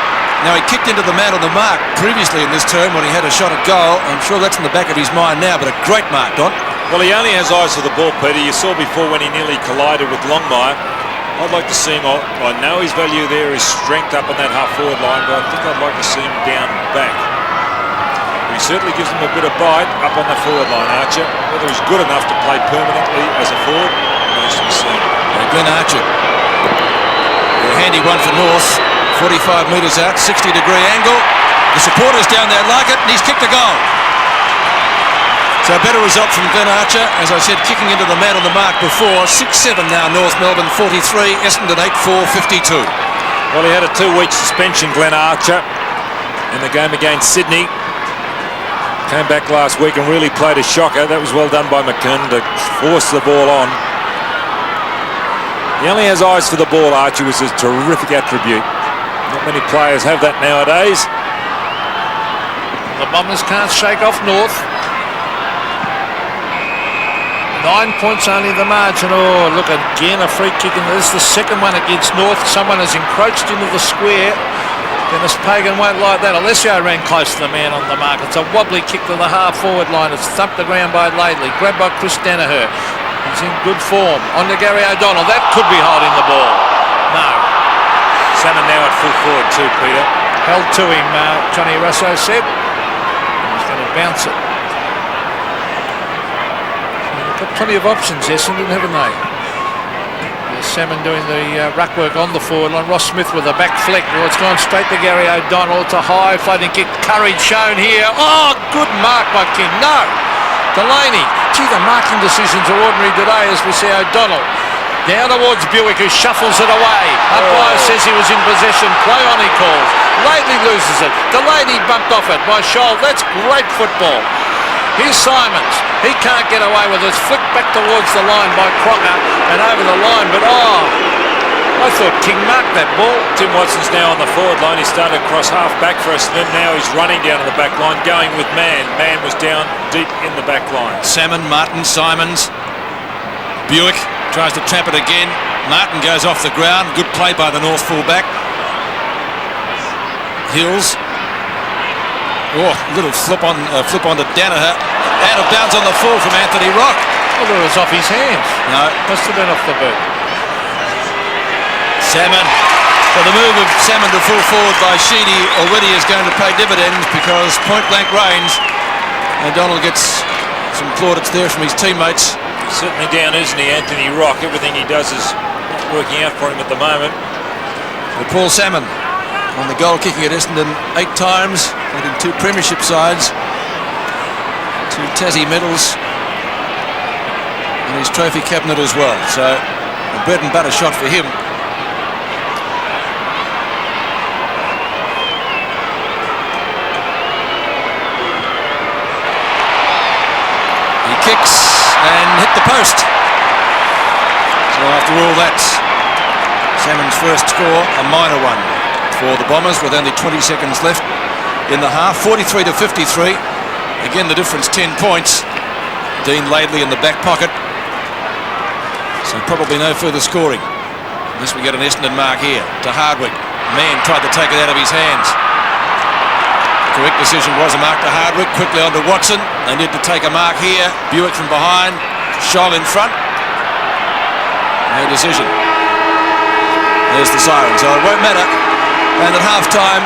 Now he kicked into the man on the mark previously in this term when he had a shot at goal. I'm sure that's in the back of his mind now, but a great mark, Don. Well, he only has eyes for the ball, Peter. You saw before when he nearly collided with Longmire. I'd like to see him. I know his value there is strength up on that half-forward line, but I think I'd like to see him down back. He certainly gives them a bit of bite up on the forward line, Archer. Whether he's good enough to play permanently as a forward remains to be seen. Glenn Archer. A handy one for North. 45 metres out, 60-degree angle. The supporters down there like it, and he's kicked a goal. So a better result from Glenn Archer, as I said, kicking into the man on the mark before. 6-7 now, North Melbourne 43, Essendon 8-4, 52. Well, he had a 2-week suspension, Glenn Archer, in the game against Sydney. Came back last week and really played a shocker. That was well done by McKernan to force the ball on. He only has eyes for the ball, Archer, was a terrific attribute. Not many players have that nowadays. The Bombers can't shake off North. 9 points only the margin. Oh, look, again, a free kick. And this is the second one against North. Someone has encroached into the square. Dennis Pagan won't like that. Alessio ran close to the man on the mark. It's a wobbly kick to the half-forward line. It's thumped the ground by Laidley. Grabbed by Chris Danaher. He's in good form. On to Gary O'Donnell. That could be holding the ball. No. Salmon now at full forward too, Peter. Held to him, Johnny Russo said. He's going to bounce it. Got plenty of options, Essendon, haven't they? There's Salmon doing the ruck work on the forward line. Ross Smith with a back flick. Well, it's gone straight to Gary O'Donnell. It's a high floating kick. Courage shown here. Oh, good mark by King. No. Delaney. Gee, the marking decisions are ordinary today as we see O'Donnell. Down towards Buick, who shuffles it away. Umpire says he was in possession. Play on, he calls. Laidley loses it. Delaney bumped off it by Scholl. That's great football. Here's Simons. He can't get away with it. It's flicked back towards the line by Crocker and over the line. But, I thought King marked that ball. Tim Watson's now on the forward line. He started across half back for us, and then now he's running down to the back line, going with Mann. Mann was down deep in the back line. Salmon, Martin, Simons. Buick tries to trap it again. Martin goes off the ground. Good play by the North fullback. Hills. Oh, little flip onto Danaher. Out of bounds on the full from Anthony Rock. Well, it was off his hands. No. Must have been off the boot. Salmon. Well, the move of Salmon to full forward by Sheedy already is going to pay dividends because point-blank range. O'Donnell gets some plaudits there from his teammates. He's certainly down, isn't he, Anthony Rock? Everything he does is not working out for him at the moment. But Paul Salmon on the goal kicking at Essendon 8 times, leading 2 premiership sides, 2 Tassie medals, and his trophy cabinet as well. So a bread and butter shot for him. He kicks and hit the post. Well, after all, that's Salmon's first score, a minor one for the Bombers with only 20 seconds left in the half. 43 to 53. Again, the difference 10 points. Dean Laidley in the back pocket. So probably no further scoring unless we get an Essendon mark here to Hardwick. Man tried to take it out of his hands. The correct decision was a mark to Hardwick. Quickly on to Watson. They need to take a mark here. Buick from behind. Scholl in front. No decision. There's the siren, so it won't matter. And at half-time,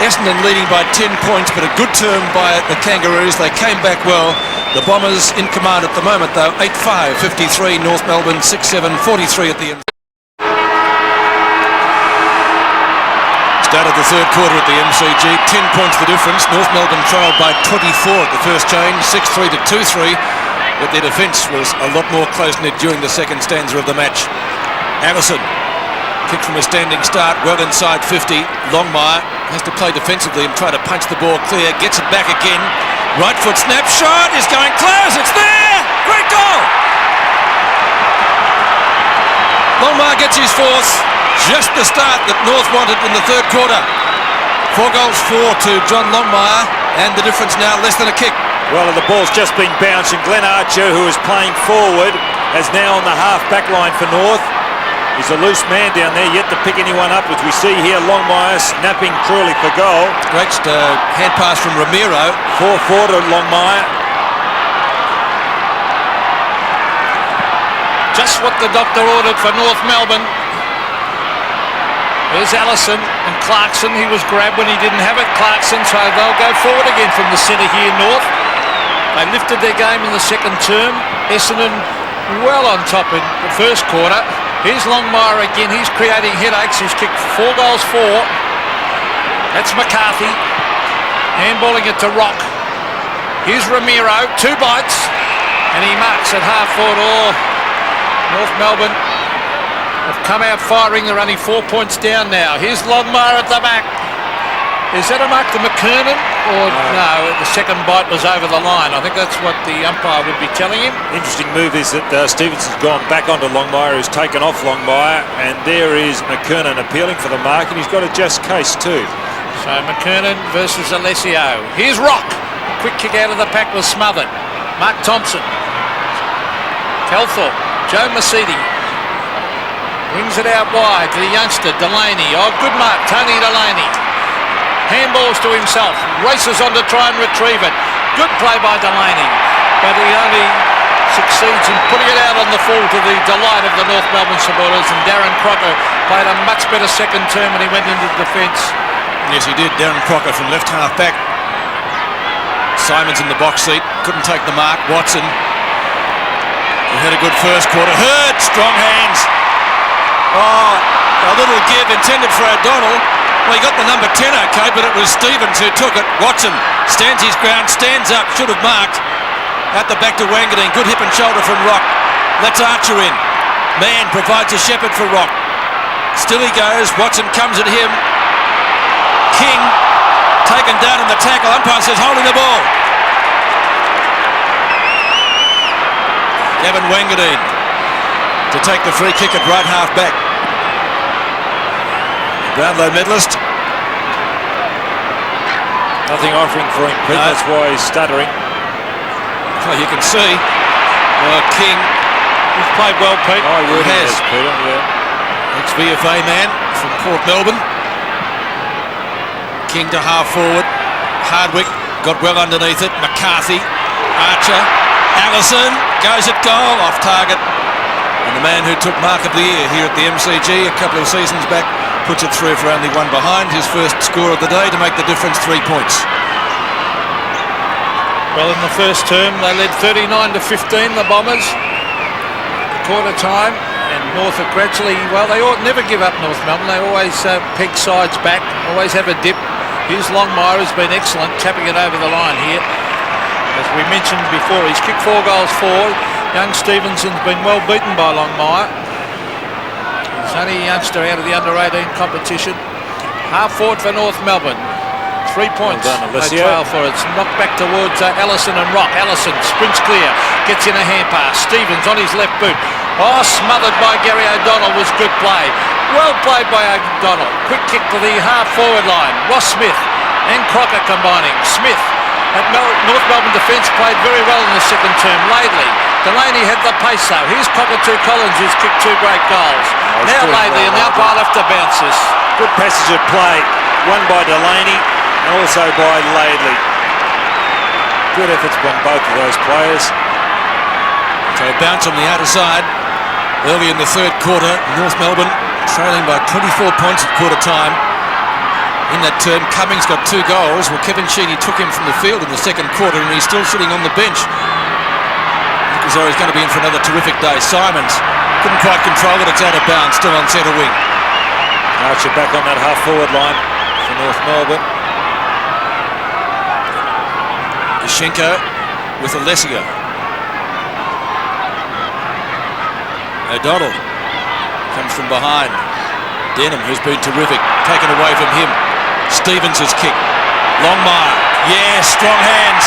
Essendon leading by 10 points, but a good term by the Kangaroos. They came back well. The Bombers in command at the moment, though. 8-5, 53. North Melbourne 6-7, 43 at the end. Started the third quarter at the MCG. 10 points the difference. North Melbourne trailed by 24 at the first change. 6-3 to 2-3. But their defence was a lot more close-knit during the second stanza of the match. Allison. Kick from a standing start, well inside 50. Longmire has to play defensively and try to punch the ball clear. Gets it back again. Right foot snapshot is going close. It's there. Great goal. Longmire gets his fourth. Just the start that North wanted in the third quarter. 4 goals, 4 to John Longmire, and the difference now less than a kick. Well, the ball's just been bounced, and Glenn Archer, who is playing forward, is now on the half-back line for North. He's a loose man down there, yet to pick anyone up, as we see here. Longmire snapping cruelly for goal. Great hand pass from Ramiro. 4-4 to Longmire. Just what the doctor ordered for North Melbourne. There's Allison and Clarkson. He was grabbed when he didn't have it. Clarkson, so they'll go forward again from the centre here, North. They lifted their game in the second term. Essendon well on top in the first quarter. Here's Longmire again. He's creating headaches. He's kicked 4 goals, 4. That's McCarthy. Handballing it to Rock. Here's Ramiro. 2 bites. And he marks at half forward. Oh, North Melbourne have come out firing. They're only 4 points down now. Here's Longmire at the back. Is that a mark to McKernan? Or no, the second bite was over the line. I think that's what the umpire would be telling him. Interesting move is that Stevenson's gone back onto Longmire, who's taken off Longmire, and there is McKernan appealing for the mark, and he's got a just case too. So McKernan versus Alessio. Here's Rock. Quick kick out of the pack was smothered. Mark Thompson. Kelthorpe. Joe Mercedes. Brings it out wide to the youngster, Delaney. Oh, good mark, Tony Delaney. Handballs to himself, races on to try and retrieve it. Good play by Delaney, but he only succeeds in putting it out on the full to the delight of the North Melbourne supporters, and Darren Crocker played a much better second term when he went into defence. Yes, he did. Darren Crocker from left half back. Simon's in the box seat, couldn't take the mark. Watson, he had a good first quarter. Hurd, strong hands. Oh, a little give intended for O'Donnell. Well, he got the number 10 okay, but it was Stevens who took it. Watson stands his ground, stands up, should have marked. At the back to Wangadeen. Good hip and shoulder from Rock. Lets Archer in. Mann provides a shepherd for Rock. Still he goes. Watson comes at him. King taken down in the tackle. Umpire says holding the ball. Gavin Wangadeen to take the free kick at right half back. Brownlow medalist. Nothing offering for him, Pete. No. That's why he's stuttering. Well, you can see King. He's played well, Pete. Oh, he really has, Peter. Yeah. Ex-VFA man from Port Melbourne. King to half forward. Hardwick got well underneath it. McCarthy, Archer, Allison goes at goal, off target. And the man who took mark of the year here at the MCG a couple of seasons back puts it through for only 1 behind. His first score of the day to make the difference 3 points. Well, in the first term, they led 39 to 15, the Bombers. Quarter time, and North are gradually, well, they never give up, North Melbourne. They always peg sides back, always have a dip. Here's Longmire, has been excellent, tapping it over the line here. As we mentioned before, he's kicked 4 goals, 4. Young Stevenson's been well beaten by Longmire. He's only a youngster out of the under-18 competition. Half forward for North Melbourne. 3 points. Well done, they trail for it. It's knocked back towards Allison and Rock. Allison sprints clear, gets in a hand pass. Stevens on his left boot. Oh, smothered by Gary O'Donnell was good play. Well played by O'Donnell. Quick kick to the half-forward line. Ross Smith and Crocker combining. Smith at North Melbourne defence played very well in the second term. Delaney had the pace though. Here's Cockatoo Collins, who's kicked 2 great goals. Now Laidley and the umpire left to bounce this. Good passage of play, one by Delaney and also by Laidley. Good efforts from both of those players. So a bounce on the outer side. Early in the third quarter, North Melbourne trailing by 24 points at quarter time. In that term, Cummings got 2 goals. Well, Kevin Sheedy took him from the field in the second quarter and he's still sitting on the bench. Look as though he's going to be in for another terrific day. Simons couldn't quite control it. It's out of bounds, still on centre wing. Archer back on that half-forward line for North Melbourne. Schenko with Alessio. O'Donnell comes from behind. Denham, who's been terrific, taken away from him. Stevens' kick. Longmire. Yeah, strong hands.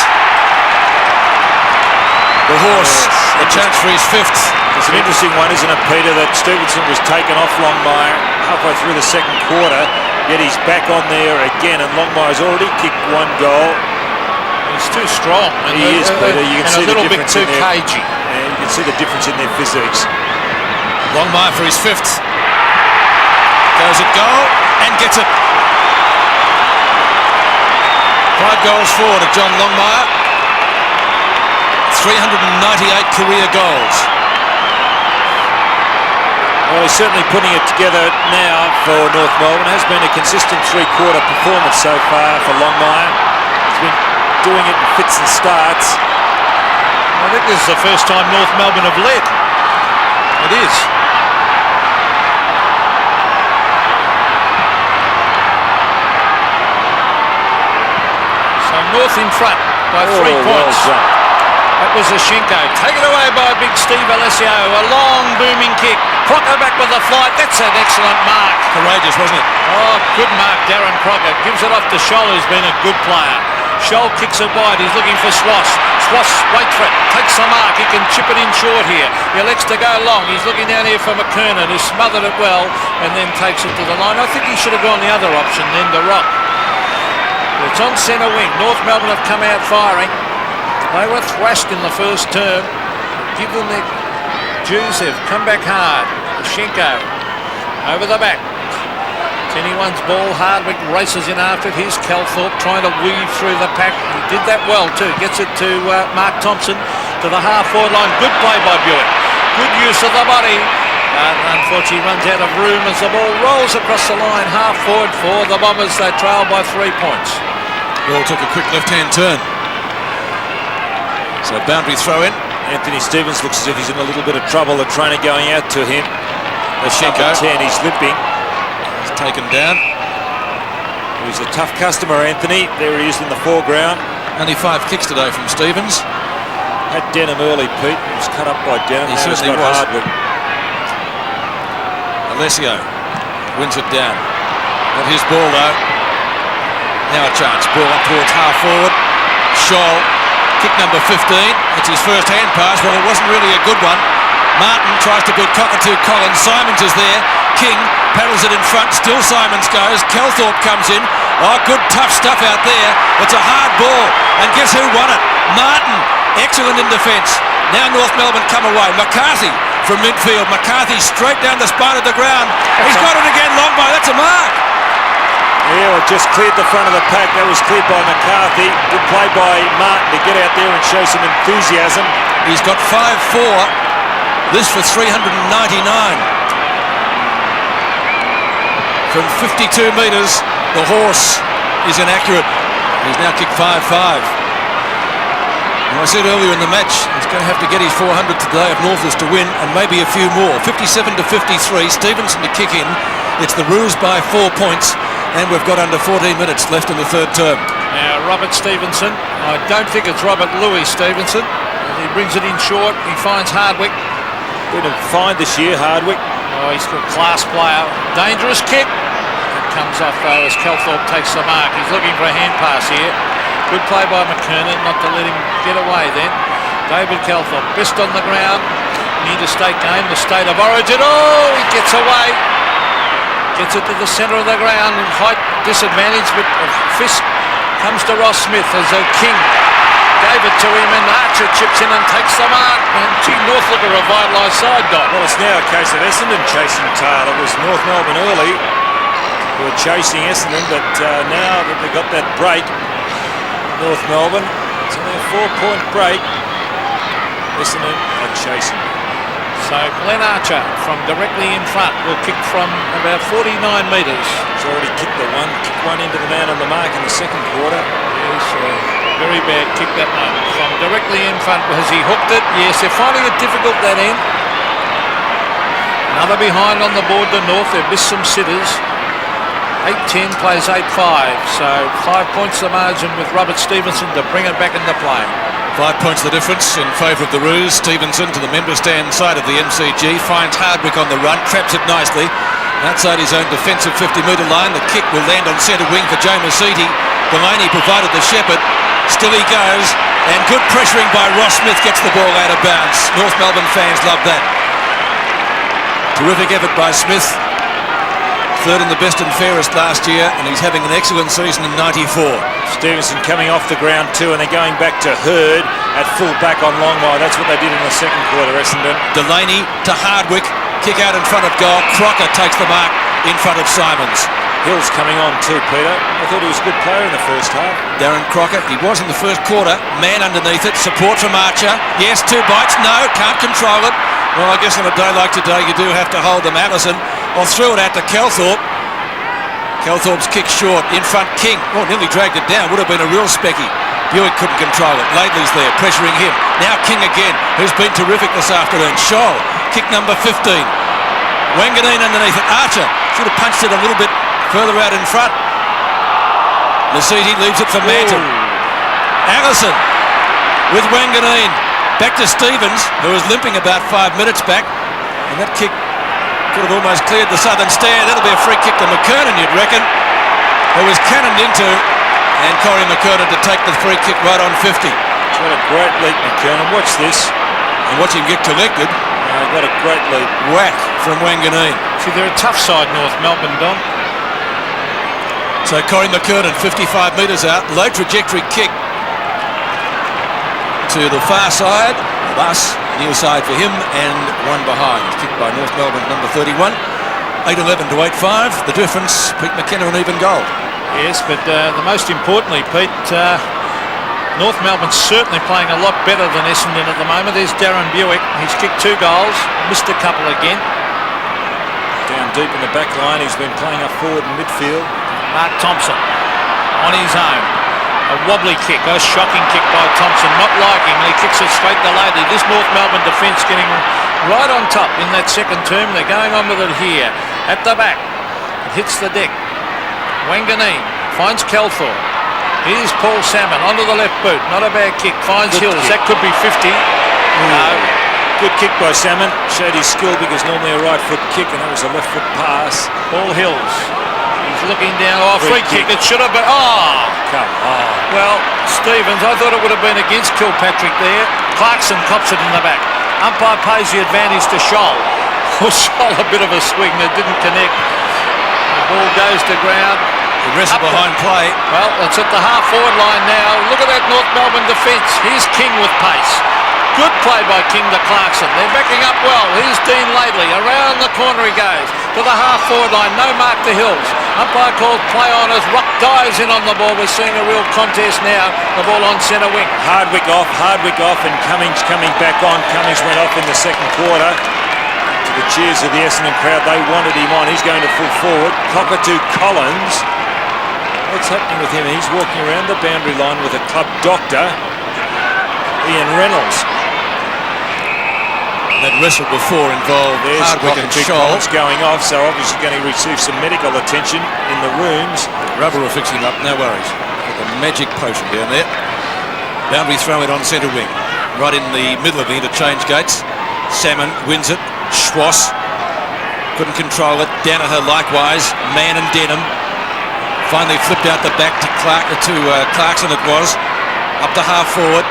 The horse, a chance for his 5th. It's an interesting one, isn't it, Peter, that Stevenson was taken off Longmire halfway through the second quarter, yet he's back on there again, and Longmire's already kicked 1 goal. He's too strong. He is, Peter. You can see the difference a little bit too cagey. Yeah, you can see the difference in their physiques. Longmire for his 5th. Goes at goal and gets it. 5 goals forward of John Longmire. 398 career goals. Well, he's certainly putting it together now for North Melbourne. Has been a consistent 3-quarter performance so far for Longmire. He's been doing it in fits and starts. I think this is the first time North Melbourne have led. It is. So North in front by 3 points. Well, that was Schenko. Taken away by big Steve Alessio. A long booming kick. Crocker back with the flight. That's an excellent mark. Courageous, wasn't it? Oh, good mark, Darren Crocker. Gives it off to Scholl, who's been a good player. Scholl kicks it wide. He's looking for Swass. Swass, wait for it. Takes the mark. He can chip it in short here. He elects to go long. He's looking down here for McKernan, who smothered it well and then takes it to the line. I think he should have gone the other option then, the rock. It's on centre wing. North Melbourne have come out firing. They were thrashed in the first term. Give them their dues. They've come back hard. Schenko over the back. It's anyone's ball. Hardwick races in after it. Here's Calthorpe trying to weave through the pack. He did that well too. Gets it to Mark Thompson to the half-forward line. Good play by Buick. Good use of the body. Unfortunately runs out of room as the ball rolls across the line. Half-forward for the Bombers. They trail by 3 points. Ball took a quick left-hand turn. So boundary throw in. Anthony Stevens looks as if he's in a little bit of trouble. The trainer going out to him. Schenko. Number 10, he's limping. He's taken down. He's a tough customer, Anthony. There he is in the foreground. Only 5 kicks today from Stevens. Had Denham early, Pete. He was cut up by Denham. He certainly was. Hardwick. Alessio wins it down. Not his ball though. Now a chance. Ball up towards half forward. Scholl. Kick number 15. It's his first hand pass. Well, it wasn't really a good one. Martin tries to build Cockatoo Collins. Simons is there. King paddles it in front. Still Simons goes. Calthorpe comes in. Oh, good tough stuff out there. It's a hard ball. And guess who won it? Martin. Excellent in defence. Now North Melbourne come away. McCarthy from midfield. McCarthy straight down the spine of the ground. He's got it again. Longmire. That's a mark. Yeah, well, just cleared the front of the pack. That was cleared by McCarthy. Good play by Martin to get out there and show some enthusiasm. He's got 5-4. This for 399. From 52 metres, the horse is inaccurate. He's now kicked 5-5. And I said earlier in the match, he's going to have to get his 400 today if North is to win, and maybe a few more. 57-53, Stevenson to kick in. It's the Roos by 4 points. And we've got under 14 minutes left in the third term. Now, Robert Stevenson. I don't think it's Robert Louis Stevenson. He brings it in short. He finds Hardwick. Been fine this year, Hardwick. Oh, he's got a class player. Dangerous kick. It comes off, though, as Calthorpe takes the mark. He's looking for a hand pass here. Good play by McKernan, not to let him get away then. David Calthorpe, best on the ground. interstate game, the state of origin. Oh, he gets away. Gets it to the centre of the ground. Height disadvantage, but Fisk comes to Ross Smith as a King. Gave it to him, and Archer chips in and takes the mark. And gee, North look a revitalised side, Don. Well, it's now a case of Essendon chasing tail. It was North Melbourne early who were chasing Essendon, but now that they've got that break, North Melbourne, it's only a 4-point break. Essendon are chasing. So Glenn Archer from directly in front will kick from about 49 metres. He's already kicked one into the man on the mark in the second quarter. Yes, very bad kick that one. From directly in front, has he hooked it? Yes, they're finding it difficult that end. Another behind on the board to North. They've missed some sitters. 8-10 plays 8-5. So 5 points the margin with Robert Stevenson to bring it back into play. 5 points the difference in favour of the Roos. Stevenson to the member stand side of the MCG. Finds Hardwick on the run. Traps it nicely. Outside his own defensive 50-metre line. The kick will land on centre wing for Joe Masiti. Delaney provided the shepherd. Still he goes. And good pressuring by Ross Smith gets the ball out of bounds. North Melbourne fans love that. Terrific effort by Smith. Third in the best and fairest last year, and he's having an excellent season in 94. Stevenson coming off the ground too, and they're going back to Hurd at full back on Longmire. That's what they did in the second quarter, Essendon. Delaney to Hardwick, kick out in front of goal. Crocker takes the mark in front of Simons. Hill's coming on too, Peter. I thought he was a good player in the first half. Darren Crocker, he was in the first quarter. Man underneath it, support from Archer. Yes, 2 bites, no, can't control it. Well, I guess on a day like today, you do have to hold them. Allison, or threw it out to Kelthorpe. Kelthorpe's kick short, in front King. Oh, nearly dragged it down, would have been a real specky. Buick couldn't control it. Laidley's there, pressuring him. Now King again, who's been terrific this afternoon. Scholl, kick number 15. Wanganeen underneath it. Archer should have punched it a little bit further out in front. Masiti leaves it for Manton. Allison with Wanganeen. Back to Stevens, who was limping about 5 minutes back. And that kick could have almost cleared the southern stand. That'll be a free kick to McKernan, you'd reckon. Who was cannoned into, and Corey McKernan to take the free kick right on 50. What a great leap, McKernan. Watch this. And watch him get collected. What a great leap. Whack from Wanganeen. See, they're a tough side, North Melbourne, Don. So Corey McKernan, 55 metres out. Low trajectory kick to the far side of us. Near side for him, and one behind. Kicked by North Melbourne, number 31. 8-11 to 8-5. The difference, Pete McKenna an even goal. Yes, but the most importantly, Pete, North Melbourne's certainly playing a lot better than Essendon at the moment. There's Darren Buick. He's kicked 2 goals, missed a couple again. Down deep in the back line, he's been playing up forward in midfield. Mark Thompson on his own. A wobbly kick, a shocking kick by Thompson, not liking, and he kicks it straight to Laidley. This North Melbourne defence getting right on top in that second term. They're going on with it here. At the back, it hits the deck. Wanganeen finds Kelthorpe. Here's Paul Salmon onto the left boot. Not a bad kick. Finds Hills. That could be 50. No. Good kick by Salmon. Showed his skill because normally a right foot kick, and that was a left foot pass. Paul Hills. He's looking down. Oh, free kick. It should have been. Oh! Come on. Well, Stevens, I thought it would have been against Kilpatrick there. Clarkson cops it in the back. Umpire pays the advantage to Scholl. Scholl a bit of a swing that didn't connect. The ball goes to ground. The wrestle behind play. Well, it's at the half-forward line now. Look at that North Melbourne defence. Here's King with pace. Good play by King to Clarkson. They're backing up well. Here's Dean Laidley. Around the corner he goes. To the half-forward line. No mark to Hills. Umpire calls play on as Rock dives in on the ball. We're seeing a real contest now. The ball on centre wing. Hardwick off, and Cummings coming back on. Cummings went off in the second quarter. To the cheers of the Essendon crowd, they wanted him on. He's going to full forward. Cockatoo Collins. What's happening with him? He's walking around the boundary line with a club doctor, Ian Reynolds. That wrestle before involved Hardwick and Scholl. Going off, so obviously going to receive some medical attention in the rooms. Rubber will fix him up, no worries. The magic potion down there. Boundary throw it on centre wing. Right in the middle of the interchange gates. Salmon wins it. Schwass couldn't control it. Danaher likewise. Mann and Denham. Finally flipped out the back to Clarkson it was. Up to half forward.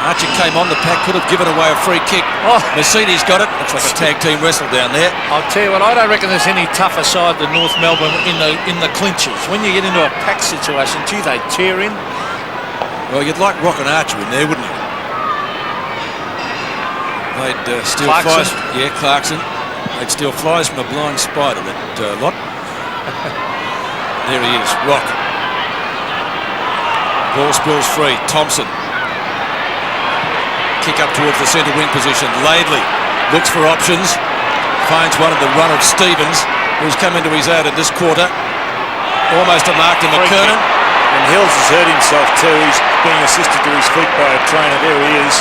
Archer came on the pack, could have given away a free kick. Oh. Mercedes got it. Looks like a tag team wrestle down there. I'll tell you what, I don't reckon there's any tougher side than North Melbourne in the clinches. When you get into a pack situation, gee, they tear in. Well, you'd like Rock and Archer in there, wouldn't you? They'd steal Clarkson. flies. Yeah, Clarkson. They'd steal flies from a blind spider, that lot. There he is, Rock. Ball spills free. Thompson. Kick up towards the centre wing position. Laidley looks for options. Finds one in the run of Stevens, who's come into his own in this quarter. Almost a mark to McKernan. And Hills has hurt himself too. He's being assisted to his feet by a trainer. There he is.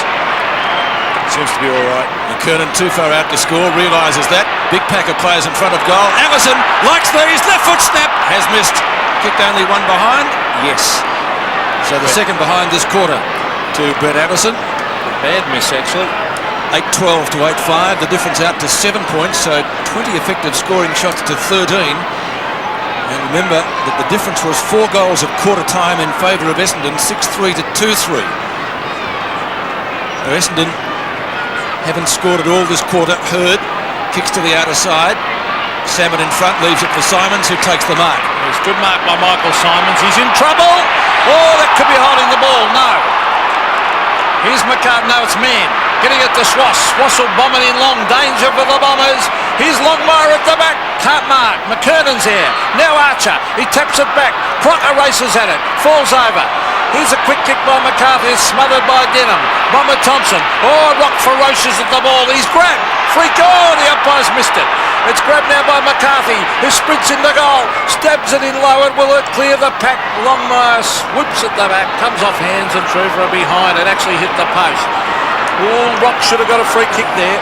Seems to be all right. McKernan too far out to score. Realises that. Big pack of players in front of goal. Allison likes these. Left foot snap. Has missed. Kicked only one behind. Yes. So the second behind this quarter to Brett Allison. Bad miss, actually. 8-12 to 8-5. The difference out to 7 points. So 20 effective scoring shots to 13. And remember that the difference was 4 goals at quarter time in favour of Essendon. 6-3 to 2-3. Now Essendon haven't scored at all this quarter. Hurd kicks to the outer side. Salmon in front, leaves it for Simons, who takes the mark. It's good mark by Michael Simons. He's in trouble. Oh, that could be holding the ball. No. Here's McCartney. No, it's Mann. Getting it to Swass. Swass will bomb it in long. Danger for the Bombers. Here's Longmire at the back. Can't mark. McKernan's there. Now Archer. He taps it back. Crocker races at it. Falls over. Here's a quick kick by McCarthy. It's smothered by Denham. Bomber Thompson. Oh, Rock ferocious at the ball. He's grabbed. Free goal. The umpire's missed it. It's grabbed now by McCarthy, who sprints in the goal. Stabs it in low. And will it clear the pack? Longmire swoops at the back. Comes off hands and through for a behind. It actually hit the post. Oh, Rock should have got a free kick there.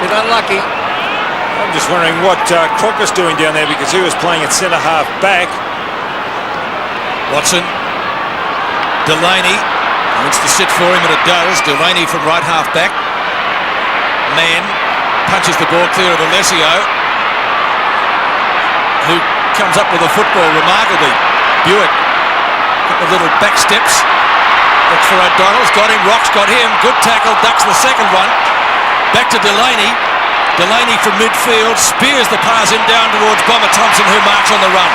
Bit unlucky. I'm just wondering what Crocker's doing down there, because he was playing at centre half back. Watson. Delaney wants to sit for him, and it does. Delaney from right half back. Mann punches the ball clear of Alessio, who comes up with the football remarkably. Buick, couple of little back steps. Looks for O'Donnell's got him. Rock's got him. Good tackle. Ducks the second one. Back to Delaney. Delaney from midfield spears the pass in down towards Bomber Thompson, who marks on the run.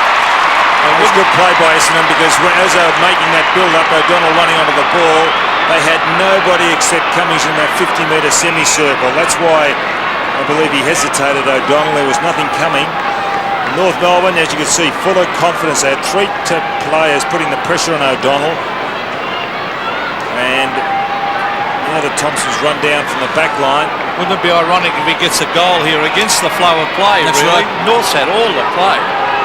It was good play by Essendon, because as they were making that build-up, O'Donnell running onto the ball, they had nobody except Cummings in that 50-metre semicircle. That's why I believe he hesitated, O'Donnell. There was nothing coming. North Melbourne, as you can see, full of confidence. They had 3 players putting the pressure on O'Donnell. And now the Thompsons run down from the back line. Wouldn't it be ironic if he gets a goal here against the flow of play? That's really. right. North's had all the play.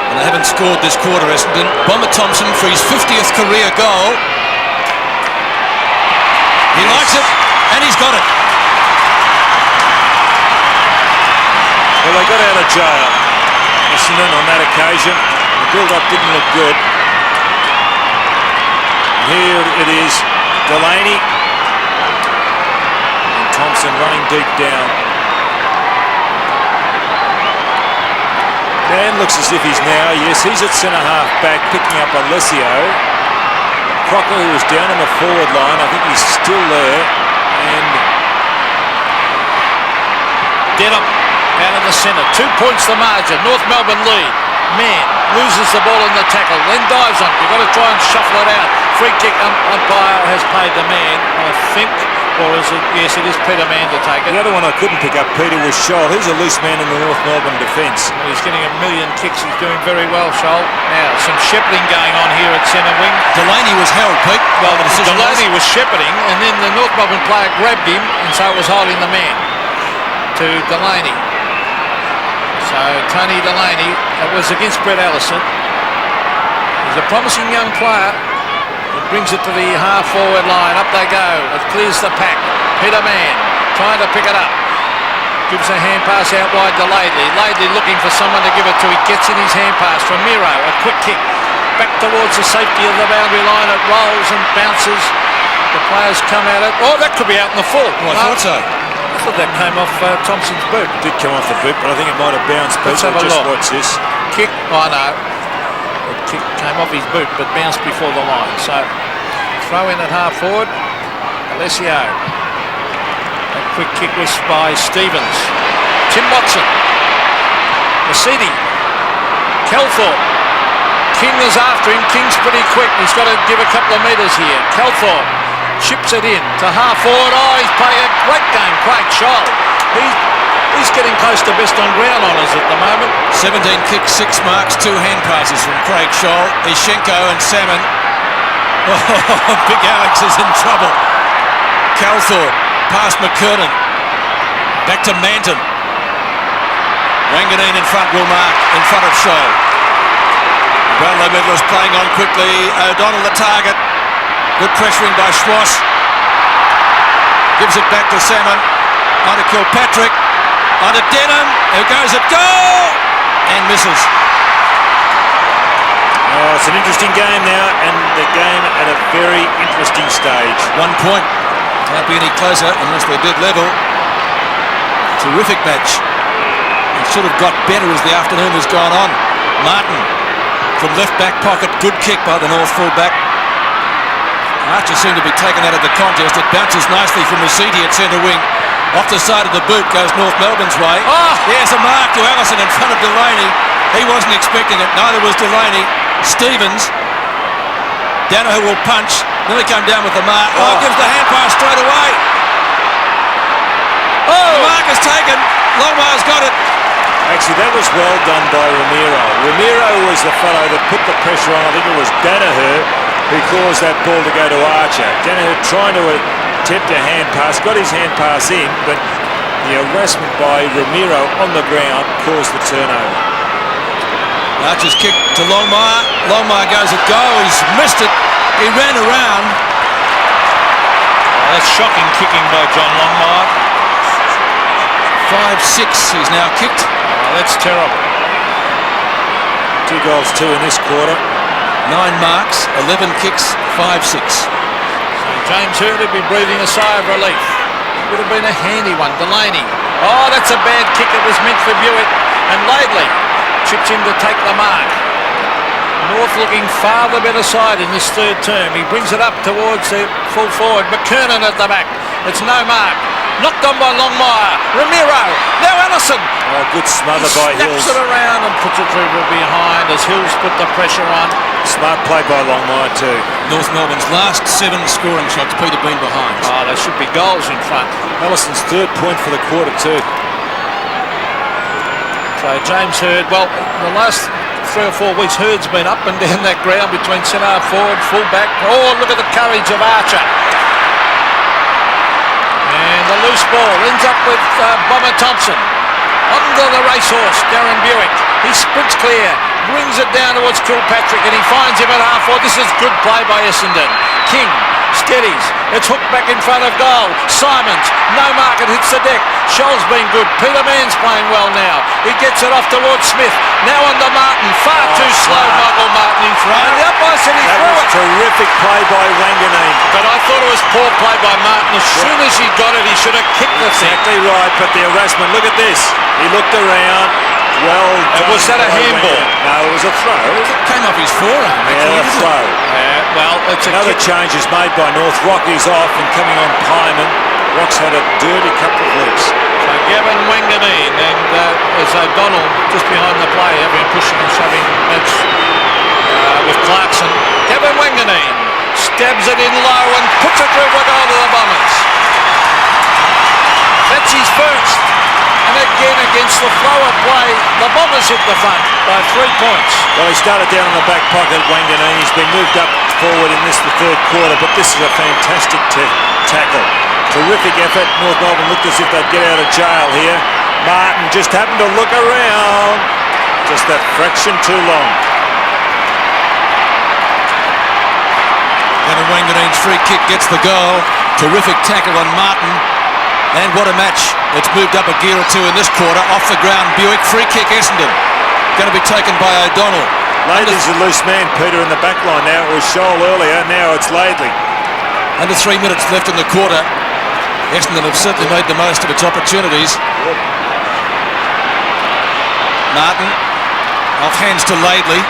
And they haven't scored this quarter, Essendon. Bomber Thompson for his 50th career goal. He likes it, and he's got it. Well, they got out of jail, Essendon, on that occasion. The build-up didn't look good. Here it is, Delaney. And Thompson running deep down. Dan looks as if he's now, yes, he's at centre half back, picking up Alessio. Crocker, who was down on the forward line, I think he's still there. And Denham out in the centre. 2 points the margin. North Melbourne lead. Mann loses the ball in the tackle, then dives on it. You've got to try and shuffle it out. Free kick. Umpire has paid the man, I think. Or is it? Yes, it is Peter Mann to take it. the other one I couldn't pick up, Peter, was Scholl. He's a loose man in the North Melbourne defence. He's getting a million kicks. He's doing very well, Scholl. Now, some shepherding going on here at centre wing. Delaney was held, Pete. Well, Delaney was shepherding, and then the North Melbourne player grabbed him, and so it was holding the man to Delaney. So, Tony Delaney, it was against Brett Allison. He's a promising young player. It brings it to the half-forward line. Up they go. It clears the pack. Peter Mann trying to pick it up. Gives a hand pass out wide to Laidley. Laidley looking for someone to give it to. He gets in his hand pass from Miro. A quick kick back towards the safety of the boundary line. It rolls and bounces. The players come at it. Oh, that could be out in the full. Well, I thought so. I thought that came off Thompson's boot. It did come off the boot, but I think it might have bounced. Let's have a just look. watch this. Kick. Oh, no. The kick came off his boot, but bounced before the line. So, throw in at half forward. Alessio. A quick kick was by Stevens. Tim Watson. Mercedes. Kelthorpe. King is after him. King's pretty quick. He's got to give a couple of metres here. Kelthorpe chips it in to half forward. Oh, he's playing a great game. Craig Scholl. He's getting close to best on ground honours at the moment. 17 kicks, 6 marks, 2 hand passes from Craig Scholl. Ishenko and Salmon. Oh, Big Alex is in trouble. Calthorpe past McKernan. Back to Manton. Wanganeen in front will mark in front of Scholl. Brownlow medalist playing on quickly. O'Donnell the target. Good pressuring by Schwass. Gives it back to Salmon. On to Kilpatrick. On to Denham, who goes at goal and misses. Oh, it's an interesting game now, and the game at a very interesting stage. 1 point. Can't be any closer unless they're dead level. Terrific match. It should have got better as the afternoon has gone on. Martin from left back pocket. Good kick by the North full back. Archer seemed to be taken out of the contest. It bounces nicely from Rossetti at centre wing. Off the side of the boot goes North Melbourne's way. Oh! There's a mark to Allison in front of Delaney. He wasn't expecting it. Neither was Delaney. Stevens. Danaher will punch. Nearly come down with the mark. Oh, gives the hand pass straight away. Oh! The mark is taken. Longmire's got it. Actually, that was well done by Ramiro. Ramiro was the fellow that put the pressure on. I think it was Danaher who caused that ball to go to Archer. Danaher trying to attempt a hand pass, got his hand pass in, but the harassment by Ramiro on the ground caused the turnover. Archer's kick to Longmire. Longmire goes at goal. He's missed it. He ran around. Oh, that's shocking kicking by John Longmire. 5-6 he's now kicked. Oh, that's terrible. 2 goals, 2 in this quarter. 9 marks, 11 kicks, 5-6. James Hurd would be breathing a sigh of relief. Would have been a handy one. Delaney. Oh, that's a bad kick. It was meant for Buick. And Laidley chips in to take the mark. North looking far the better side in this third term. He brings it up towards the full forward. McKernan at the back. It's no mark. Knocked on by Longmire. Ramiro. Now Ellison. Oh, good smother by Hills. Snaps it around and puts it through behind as Hills put the pressure on. Smart play by Longmire too. North Melbourne's last 7 scoring shots, Peter been behind. Oh, there should be goals in front. Ellison's 3rd point for the quarter too. So James Hurd, well, the last 3 or 4 weeks, Hurd's been up and down that ground between centre forward, full back. Oh, look at the courage of Archer. And the loose ball ends up with Bomber Thompson. Under the racehorse, Darren Buick. He sprints clear, brings it down towards Kilpatrick, and he finds him at half-forward. This is good play by Essendon. King steadies. It's hooked back in front of goal. Simons, no mark, it hits the deck. Scholl's been good. Peter Mann's playing well now. He gets it off towards Smith. Now on to Martin. Far too slow, Michael Martin. He's thrown. The umpire said he threw it. Terrific play by Wanganeen. But I thought it was poor play by Martin. As soon as he got it, he should have kicked the thing. Exactly right, but the harassment, look at this. He looked around. Well done. Was that a handball? No, it was a throw. It came off his forearm. Yeah, a throw. Well, it's another change is made by North. Rocky's off and coming on Pyman. Rock's had a dirty couple of weeks. So Gavin Wanganeen and as O'Donnell just behind the play, having pushing and shoving match with Clarkson. Gavin Wanganeen stabs it in low and puts it through for goal to the Bombers. That's his first. And again, against the flow of play, the Bombers hit the front by 3 points. Well, he started down in the back pocket, Wanganeen. He's been moved up forward in the 3rd quarter, but this is a fantastic tackle. Terrific effort. North Melbourne looked as if they'd get out of jail here. Martin just happened to look around. Just that fraction too long. And Wanganeen's free kick gets the goal. Terrific tackle on Martin. And what a match. It's moved up a gear or 2 in this quarter. Off the ground, Buick. Free kick, Essendon. Going to be taken by O'Donnell. Laidley's a loose man, Peter, in the back line now. It was Scholl earlier. Now it's Laidley. Under 3 minutes left in the quarter. Essendon have certainly made the most of its opportunities. Martin. Off hands to Laidley.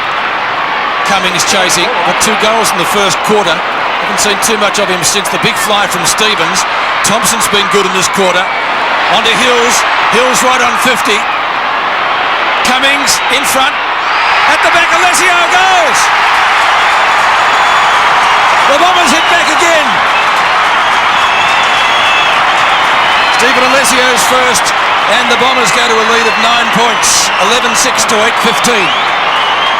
Cummings chasing. Got 2 goals in the first quarter. Haven't seen too much of him since the big fly from Stevens. Thompson's been good in this quarter. On to Hills. Hills right on 50. Cummings in front. At the back, Alessio goes. The Bombers hit back again. Stephen Alessio's first, and the Bombers go to a lead of 9 points. 11-6 to 8-15.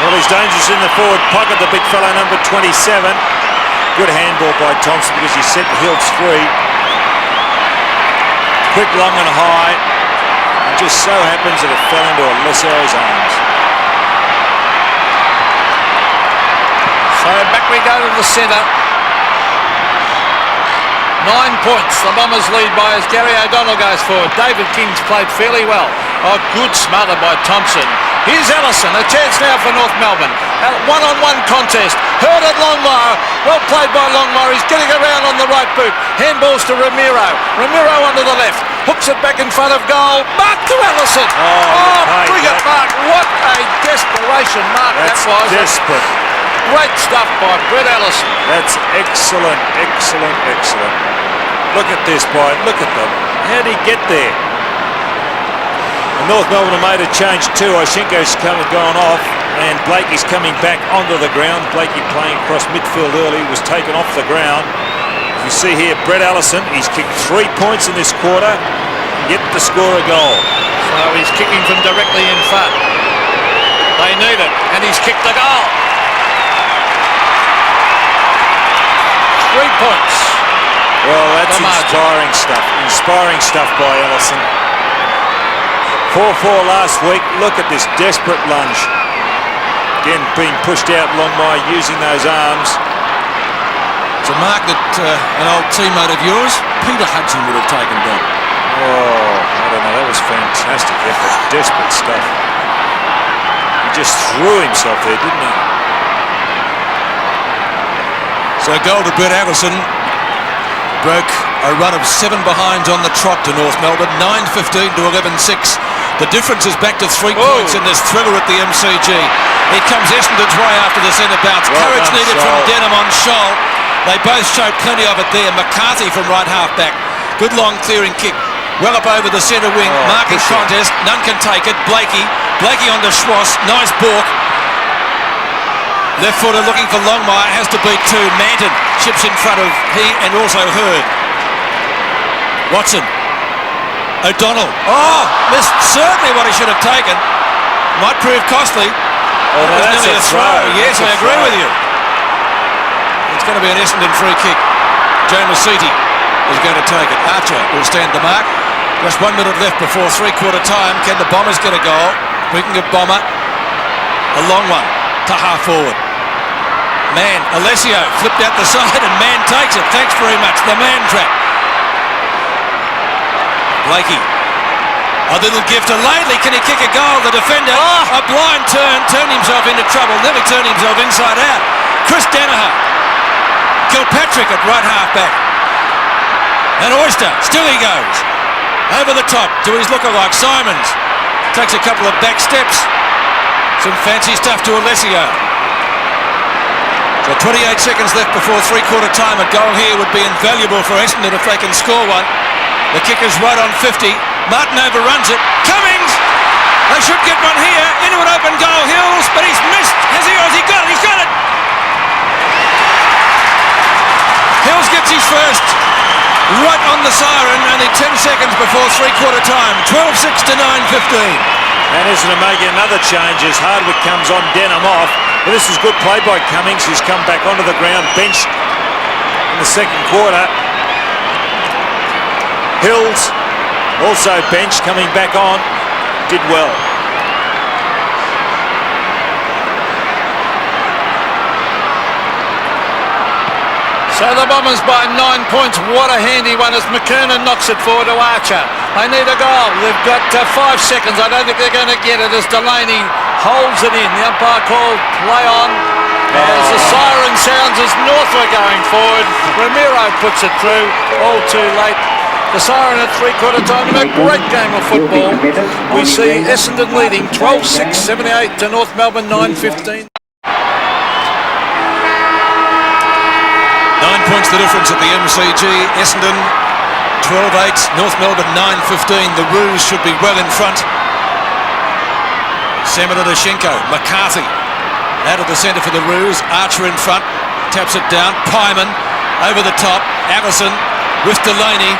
Well, he's dangerous in the forward pocket, the big fellow, number 27. Good handball by Thompson because he set Hills free. Quick, long and high. It just so happens that it fell into Alessio's arms. So back we go to the centre. 9 points. The Bombers lead by as Gary O'Donnell goes forward. David King's played fairly well. Oh, good smother by Thompson. Here's Ellison. A chance now for North Melbourne. A one-on-one contest. Hurd at Longmire. Well played by Longmire. He's getting around on the right boot. Handballs to Ramiro. Ramiro onto the left. Hooks it back in front of goal. Mark to Ellison. Bring it back. What a desperation mark that was. Desperate. Great stuff by Brett Ellison. That's excellent, excellent, excellent. Look at this, boy. Look at them. How did he get there? And North Melbourne have made a change too. Oshinko's gone off and Blakey's coming back onto the ground. Blakey playing across midfield early, was taken off the ground. As you see here, Brett Ellison, he's kicked 3 points in this quarter, yet to score a goal. So he's kicking from directly in front. They need it, and he's kicked the goal. 3 points. Well, that's inspiring stuff. Inspiring stuff by Ellison. 4-4 last week. Look at this desperate lunge. Again, being pushed out Longmire, using those arms. It's a mark that an old teammate of yours, Peter Hudson, would have taken down. Oh, I don't know. That was fantastic effort. Desperate stuff. He just threw himself there, didn't he? So goal to Brett Ellison. Broke a run of 7 behinds on the trot to North Melbourne. 9-15 to 11-6. The difference is back to 3 points in this thriller at the MCG. Here comes Essendon's way after the centre bounce. Well Courage done, needed Scholl. from Denham on Scholl. They both showed plenty of it there. McCarthy from right half back. Good long clearing kick. Well up over the centre wing. Marking contest. None can take it. Blakey on to Schwass. Nice balk. Left footer looking for Longmire. Has to beat 2. Manton chips in front of he and also Hurd. Watson. O'Donnell. Oh, missed certainly what he should have taken. Might prove costly. Oh, no, It was that's nearly a a throw. Yes, I agree throw. with you. It's going to be an Essendon free kick. Joe Masiti is going to take it. Archer will stand the mark. Just 1 minute left before three-quarter time. Can the Bombers get a goal? We can get Bomber. A long one to half forward. Man, Alessio flipped out the side and Man takes it. Thanks very much. The man trap. Blakey. A little gift to Laidley. Can he kick a goal? The defender. A blind turn. Turned himself into trouble. Nearly turned himself inside out. Chris Danaher. Kilpatrick at right half back. And Oyster. Still he goes. Over the top to his lookalike Simons. Takes a couple of back steps. Some fancy stuff to Alessio. So 28 seconds left before three-quarter time. A goal here would be invaluable for Essendon if they can score one. The kicker's right on 50. Martin overruns it. Cummings! They should get one here. Into an open goal. Hills, but he's missed. Has he got it? He's got it! Hills gets his first. Right on the siren. Only 10 seconds before three-quarter time. 12-6 to 9-15. And Essendon making another change as Hardwick comes on, Denham off. But this is good play by Cummings. He's come back onto the ground, benched in the second quarter. Hills, also benched, coming back on, did well. So the Bombers by 9 points. What a handy one as McKernan knocks it forward to Archer. They need a goal. They've got 5 seconds. I don't think they're going to get it as Delaney holds it in. The umpire called play on. As the siren sounds as North were going forward. Ramiro puts it through. All too late. The siren at three-quarter time in a great game of football. We see Essendon leading 12-6, 78 to North Melbourne 9-15. 9 points the difference at the MCG. Essendon 12-8, North Melbourne 9-15. The Roos should be well in front. Semenadoshenko, McCarthy out of the centre for the Roos. Archer in front, taps it down. Pyman over the top. Allison with Delaney.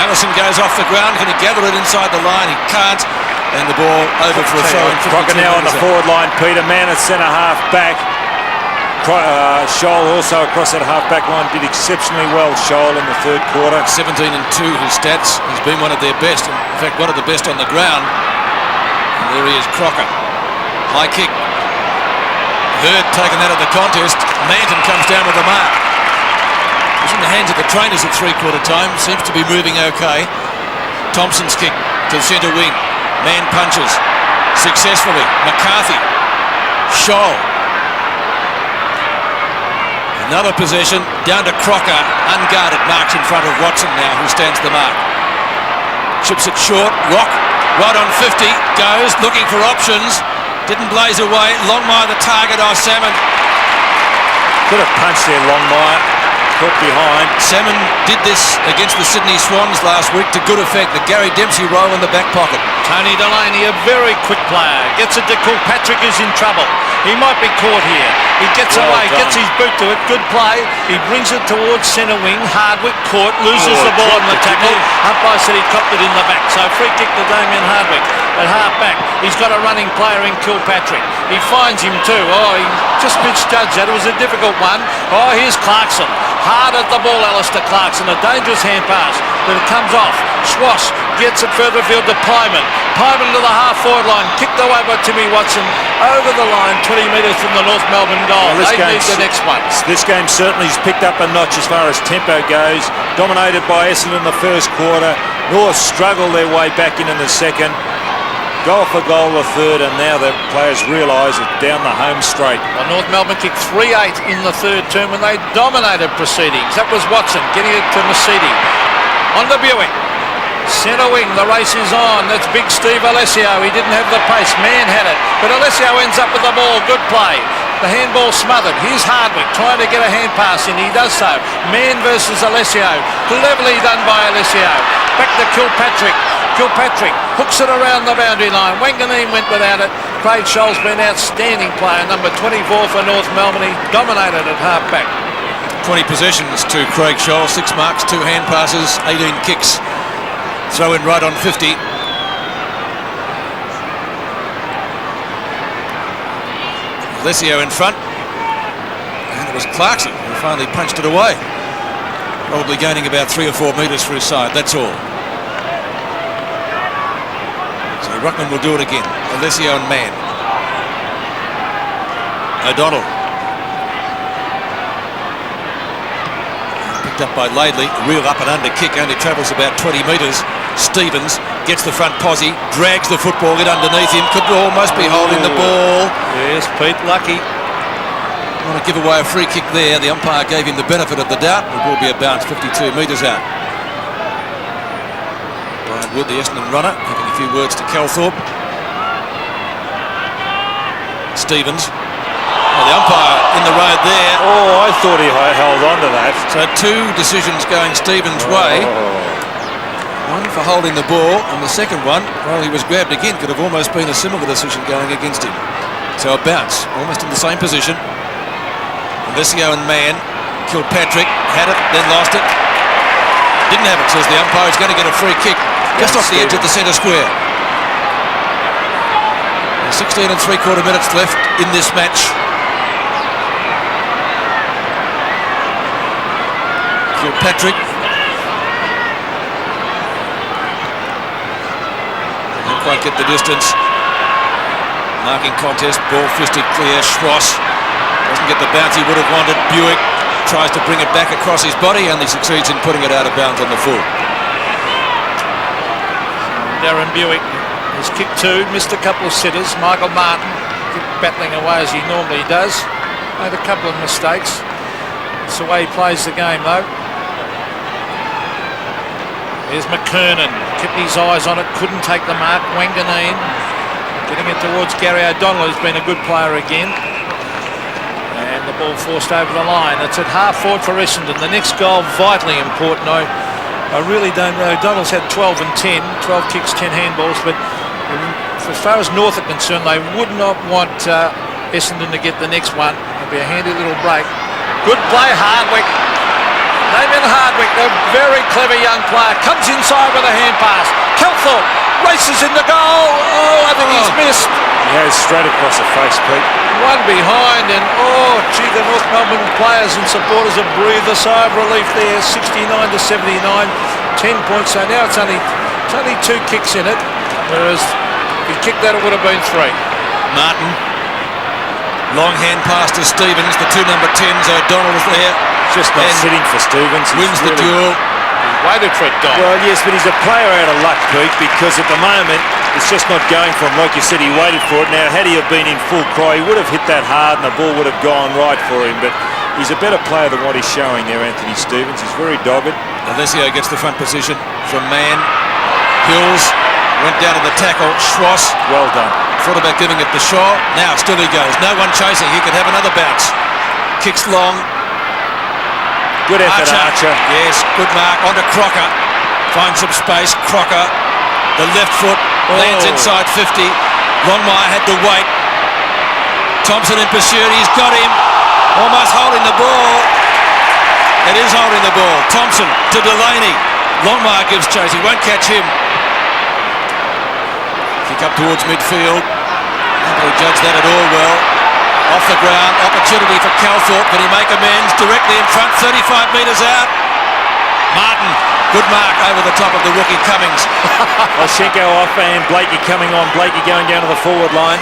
Allison goes off the ground. Can he gather it inside the line? He can't. And the ball over for a throw. Crocker now on the forward line. Peter Mann at centre half back. Scholl also across that half-back line did exceptionally well, Scholl, in the third quarter. 17 and 2 his stats. He's been one of their best. In fact, one of the best on the ground. And there he is, Crocker. High kick. Hurd taken out of the contest. Manton comes down with the mark. He's in the hands of the trainers at three-quarter time. Seems to be moving okay. Thompson's kick to the centre wing. Man punches successfully. McCarthy. Scholl. Another possession, down to Crocker, unguarded, marks in front of Watson now, who stands the mark. Chips it short, Rock, right on 50, goes, looking for options, didn't blaze away, Longmire the target, Salmon. Could have punched there, Longmire, caught behind. Salmon did this against the Sydney Swans last week to good effect, the Gary Dempsey roll in the back pocket. Tony Delaney, a very quick player, gets it to Kilpatrick, is in trouble. He might be caught here. He gets away, gets his boot to it. Good play. He brings it towards centre wing. Hardwick caught, loses the ball on the tackle. Umpire said he copped it in the back. So free kick to Damien Hardwick at half back. He's got a running player in Kilpatrick. He finds him too. He just misjudged that. It was a difficult one. Here's Clarkson. Hard at the ball, Alistair Clarkson. A dangerous hand pass, but it comes off. Schwass gets it further field to Pyman. Pyman to the half-forward line. Kicked away by Timmy Watson. Over the line, 20 metres from the North Melbourne goal. Well, they need the next one. This game certainly has picked up a notch as far as tempo goes. Dominated by Essendon in the first quarter. North struggled their way back in the second. Goal for goal the third, and now the players realise it's down the home straight. Well, North Melbourne kicked 3-8 in the third term when they dominated proceedings. That was Watson getting it to Mercedes. On to Buick. Centre wing, the race is on. That's big Steve Alessio. He didn't have the pace. Mann had it. But Alessio ends up with the ball. Good play. The handball smothered. Here's Hardwick trying to get a hand pass in. He does so. Mann versus Alessio. Cleverly done by Alessio. Back to Kilpatrick. Kilpatrick hooks it around the boundary line. Wanganeen went without it. Craig Scholl's been outstanding player. Number 24 for North Melbourne. He dominated at half back. 20 possessions to Craig Scholl. 6 marks, 2 hand passes, 18 kicks. Throw in right on 50. Alessio in front. And it was Clarkson who finally punched it away. Probably gaining about 3 or 4 metres for his side, that's all. So Ruckman will do it again. Alessio and Mann. O'Donnell. Picked up by Laidley. Real up and under kick, only travels about 20 metres. Stevens gets the front posse, drags the football in underneath him. Could almost be holding the ball. Yes, Pete, lucky. Want to give away a free kick there. The umpire gave him the benefit of the doubt. It will be a bounce 52 metres out. Brian Wood, the Essendon runner, having a few words to Calthorpe. Stevens. Oh, the umpire in the road there. I thought he held on to that. So 2 decisions going Stevens' way. One for holding the ball, and the second one, well, he was grabbed again, could have almost been a similar decision going against him. So a bounce, almost in the same position. Alessio and Mann. Kilpatrick had it, then lost it. Didn't have it, says the umpire. He's going to get a free kick just off the edge of the centre square. 16 and 3/4 minutes left in this match. Kilpatrick. Didn't quite get the distance. Marking contest, ball fisted clear. Schwass doesn't get the bounce he would have wanted. Buick tries to bring it back across his body, only succeeds in putting it out of bounds on the full. Darren Buick has kicked 2, missed a couple of sitters. Michael Martin kept battling away as he normally does. Made a couple of mistakes. It's the way he plays the game though. There's McKernan, kept his eyes on it, couldn't take the mark. Wanganeen getting it towards Gary O'Donnell, who's been a good player again. And the ball forced over the line. It's at half forward for Essendon. The next goal, vitally important. I really don't know. Donald's had 12 and 10, 12 kicks, 10 handballs, but as far as North are concerned, they would not want Essendon to get the next one. It'll be a handy little break. Good play, Hardwick. Damien Hardwick, a very clever young player, comes inside with a hand pass. Kelthorpe races in the goal. Oh, I think he's missed. He has straight across the face, Pete. One behind, and oh, gee, the North Melbourne players and supporters have breathed a sigh of relief there. 69 to 79, 10 points. So now it's only 2 kicks in it, whereas if he kicked that, it would have been 3. Martin, long hand pass to Stevens. The 2 number 10s. O'Donnell's there. Just not sitting for Stevens. Wins the duel. Waited for it, Don. Well, yes, but he's a player out of luck, Pete, because at the moment it's just not going for him. Like you said, he waited for it. Now, had he have been in full cry, he would have hit that hard and the ball would have gone right for him. But he's a better player than what he's showing there, Anthony Stevens. He's very dogged. Alessio gets the front position from Mann. Hills went down to the tackle. Schwass. Well done. Thought about giving it to Shaw. Now still he goes. No one chasing. He could have another bounce. Kicks long. Good effort, Archer. Yes, good mark. On to Crocker. Finds some space. Crocker. The left foot lands inside 50. Longmire had to wait. Thompson in pursuit. He's got him. Almost holding the ball. It is holding the ball. Thompson to Delaney. Longmire gives chase. He won't catch him. Kick up towards midfield. Nobody judged that at all well. Off the ground, opportunity for Calthorpe. Can he make amends? Directly in front, 35 metres out. Martin, good mark over the top of the rookie Cummings. Olshenko off and Blakey coming on. Blakey going down to the forward line.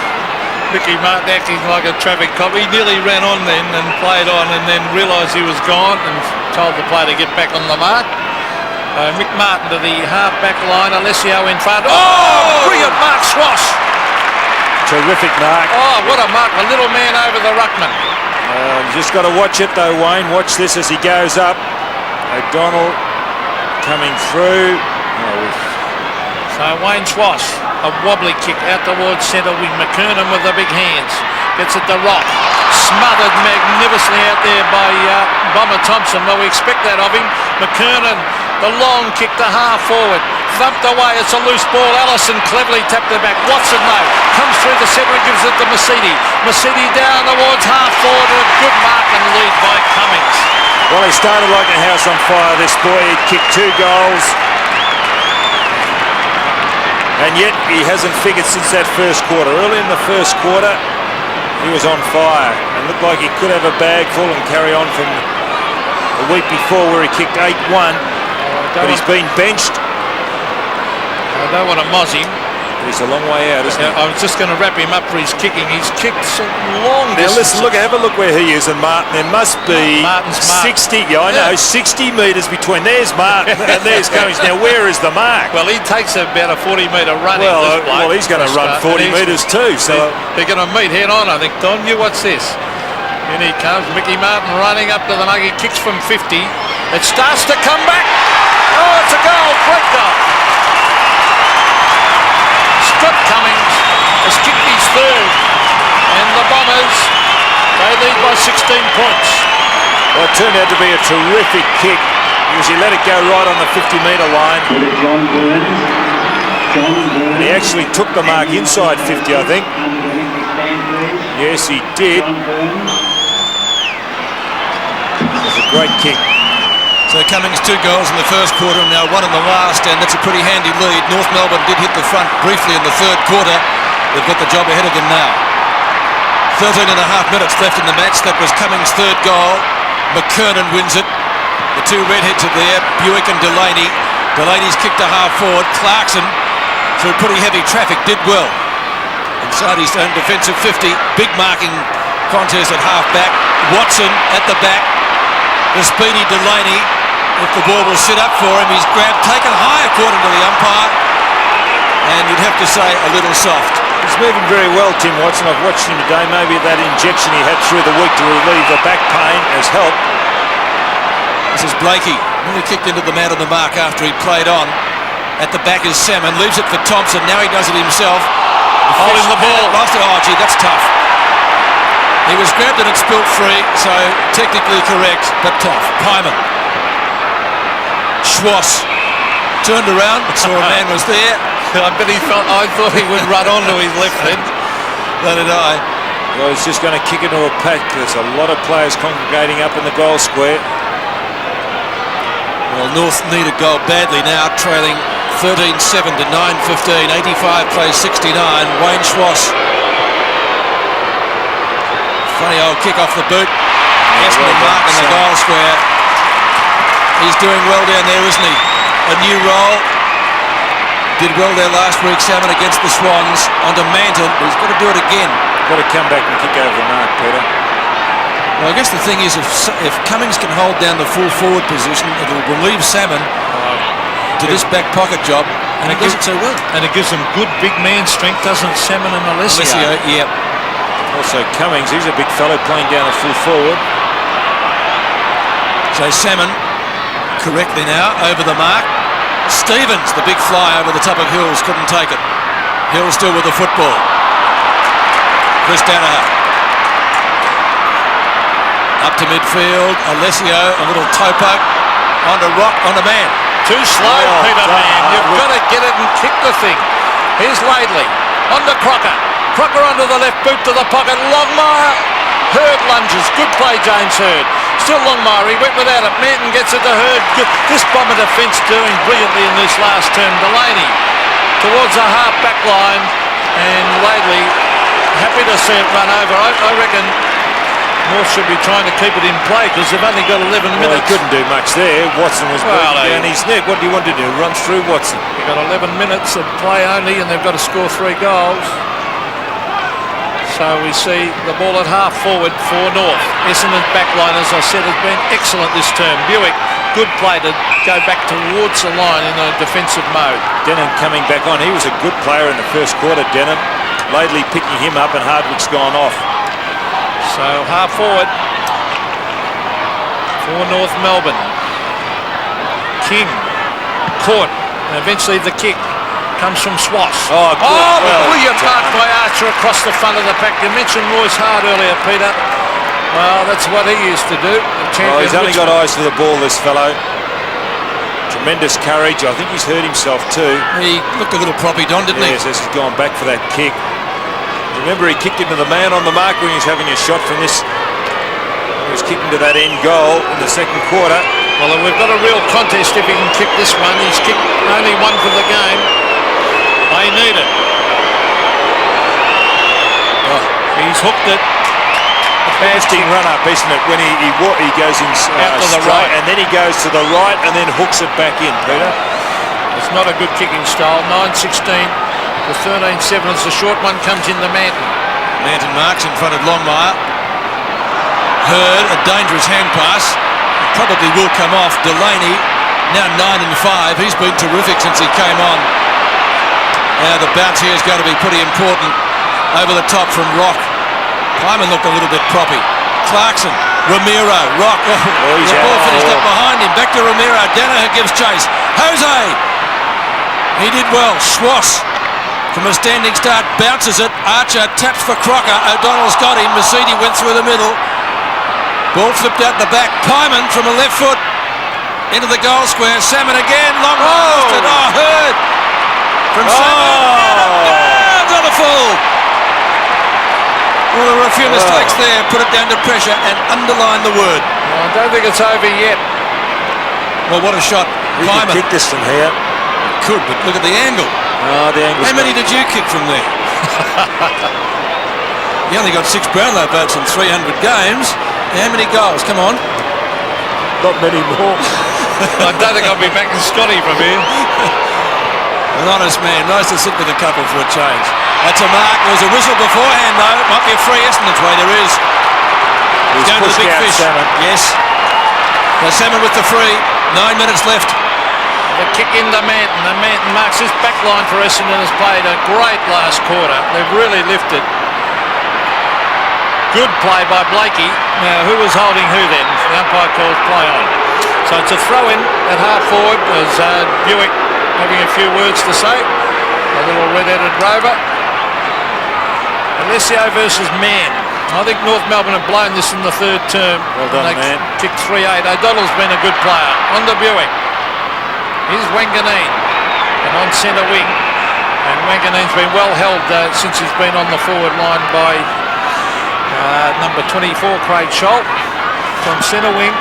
Mickey Martin acting like a traffic cop. He nearly ran on then and played on and then realised he was gone and told the player to get back on the mark. Mick Martin to the half-back line. Alessio in front. Oh, brilliant mark, Schwass. Terrific mark. Oh, what a mark. A little man over the ruckman. You just got to watch it though, Wayne. Watch this as he goes up. O'Donnell coming through. So Wayne Schwass, a wobbly kick out towards centre wing. McKernan with the big hands. Gets it to Rock. Smothered magnificently out there by Bomber Thompson. Well, we expect that of him. McKernan, the long kick to half forward. Thumped away, it's a loose ball. Allison cleverly tapped it back. Watson, though, comes through the centre and gives it to Mercedes. Mercedes down towards half forward and a good mark and lead by Cummings. Well, he started like a house on fire, this boy. He'd kicked 2 goals. And yet he hasn't figured since that first quarter. Early in the first quarter, he was on fire and looked like he could have a bag full and carry on from a week before where he kicked 8-1. But he's been benched. I don't want to moz him. He's a long way out, isn't he? I was just going to wrap him up for his kicking. He's kicked some long Now distance. listen, have a look where he is and Martin. There must be Martin's 60, I know, 60 metres between. There's Martin and there's Cummings. Now where is the mark? Well, he takes about a 40-metre run. Well, he's going to run 40 metres too. So they're going to meet head on, I think. Don, you watch this. In he comes, Mickey Martin running up to the mark. He kicks from 50. It starts to come back. Oh, it's a goal. Great goal. Scott Cummings has kicked his 3rd, and the Bombers, they lead by 16 points. Well, it turned out to be a terrific kick because he let it go right on the 50-metre line. And he actually took the mark inside 50, I think. Yes, he did. It was a great kick. So Cummings 2 goals in the first quarter and now 1 in the last, and that's a pretty handy lead. North Melbourne did hit the front briefly in the 3rd quarter. They've got the job ahead of them now. 13 and a half minutes left in the match. That was Cummings' 3rd goal. McKernan wins it. The 2 redheads are there, Buick and Delaney. Delaney's kicked to half forward. Clarkson, through pretty heavy traffic, did well. Inside his own defensive 50. Big marking contest at half back. Watson at the back. The speedy Delaney, if the ball will sit up for him, he's grabbed, taken high according to the umpire, and you'd have to say a little soft. He's moving very well, Tim Watson. I've watched him today. Maybe that injection he had through the week to relieve the back pain has helped. This is Blakey, really kicked into the man on the mark after he played on. At the back is Salmon, leaves it for Thompson. Now he does it himself. Holding the ball. Lost it. Oh, gee, that's tough. He was grabbed and it spilt free, so technically correct, but tough. Pyman. Schwass turned around, saw a man was there. I bet I thought he would run onto his left then. So did I. Well, he's just going to kick into a pack. There's a lot of players congregating up in the goal square. Well, North need a goal badly now, trailing 13-7 to 9:15. 85 plays 69. Wayne Schwass. Funny old kick off the boot. Essendon mark in the goal square. He's doing well down there, isn't he? A new role. Did well there last week, Salmon against the Swans. Onto Manton. He's got to do it again. Got to come back and kick over the mark, Peter. Well, I guess the thing is, if Cummings can hold down the full forward position, it will relieve Salmon to this back pocket job, and it does it so well. And it gives them good big man strength, doesn't it? Salmon and Alessio. Yep. Also Cummings, he's a big fellow playing down at full forward. So Salmon correctly now over the mark. Stevens, the big fly over the top of Hills, couldn't take it. Hills still with the football. Chris Danaher. Up to midfield. Alessio, a little toe poke. Onto Rock, onto Man. Too slow, Peter Man. You've got to get it and kick the thing. Here's Laidley. Onto Crocker. Crocker onto the left boot to the pocket. Longmire. Hurd lunges. Good play, James Hurd. Still Longmire. He went without it. Manton gets it to Hurd. This bomber defence doing brilliantly in this last term. Delaney towards the half back line. And Laidley happy to see it run over. I reckon North should be trying to keep it in play because they've only got 11 minutes. Well, he couldn't do much there. Watson was breaking down his neck. What do you want to do? Run through Watson? They've got 11 minutes of play only and they've got to score 3 goals. So we see the ball at half forward for North. Essendon's backline, as I said, has been excellent this term. Buick, good play to go back towards the line in a defensive mode. Denham coming back on. He was a good player in the first quarter, Denham. Laidley picking him up and Hardwick's gone off. So half forward for North Melbourne. King caught, and eventually the kick comes from Schwass. Brilliant mark by Archer across the front of the pack. You mentioned Royce Hart earlier, Peter. Well, that's what he used to do. He's only got eyes for the ball, this fellow. Tremendous courage. I think he's hurt himself too. He looked a little proppy, Don, didn't he? Yes, he's gone back for that kick. Remember, he kicked into the man on the mark when he was having a shot from this. He was kicking to that end goal in the second quarter. Well, we've got a real contest if he can kick this one. He's kicked only one for the game. They need it. Oh, he's hooked it. Interesting run up, isn't it? When he goes in out to the straight, right, and then he goes to the right and then hooks it back in, Peter. It's not a good kicking style. 9-16 to 13-7 as the short one comes in the Manton. Manton marks in front of Longmire. Hurd, a dangerous hand pass. Probably will come off. Delaney, now 9-5. He's been terrific since he came on. Now the bounce here is going to be pretty important. Over the top from Rock. Pyman looked a little bit proppy. Clarkson, Ramiro, Rock. The ball finished up behind him. Back to Ramiro. Danaher gives chase. Jose. He did well. Schwass from a standing start bounces it. Archer taps for Crocker. O'Donnell's got him. Mercedes went through the middle. Ball flipped out the back. Pyman from a left foot into the goal square. Salmon again. Long lost it. Hurd from Salmon. On the full. Well, there were a few mistakes there. Put it down to pressure and underline the word. Well, I don't think it's over yet. Well, what a shot. He could kick this from here. Could, but look at the angle. The angle. How many did you kick from there? You only got 6 Brownlow votes in 300 games. How many goals? Come on. Not many more. I don't think I'll be back to Scotty from here. An honest man. Nice to sit with a couple for a change. That's a mark. There was a whistle beforehand, though. Might be a free Essendon's way. There is. He's going to the big fish. Salmon. Yes. So Salmon with the free. 9 minutes left. The kick into Manton. And Manton marks his back line for Essendon. Has played a great last quarter. They've really lifted. Good play by Blakey. Now, who was holding who then? The umpire calls play on. So it's a throw in at half forward as Buick having a few words to say. A little red-headed rover. Alessio versus Mann. I think North Melbourne have blown this in the third term. Well done, man. Kicked 3-8. O'Donnell's been a good player. On to Buick. Here's Wanganeen. And on centre wing. And Wanganeen's been well held since he's been on the forward line by number 24, Craig Scholl. From centre wing.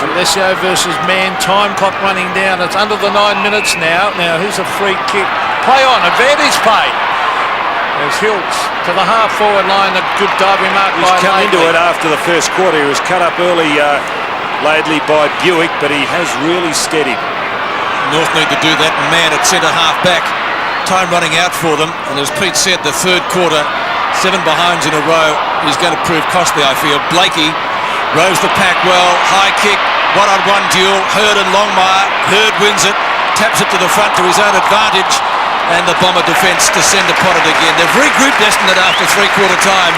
Alessio versus Mann. Time clock running down. It's under the 9 minutes now. Now, here's a free kick. Play on. Advantage play. There's Hills to the half-forward line. A good diving mark by Laidley. He's come into it after the first quarter. He was cut up early, Laidley, by Buick, but he has really steadied. North need to do that. Man at centre half back. Time running out for them. And as Pete said, the third quarter, 7 behinds in a row is going to prove costly, I feel. Blakey rows the pack well. High kick. 1-on-1 duel. Hurd and Longmire. Hurd wins it. Taps it to the front to his own advantage. And the Bomber defence to send upon it again. They've regrouped Essendon after three-quarter time.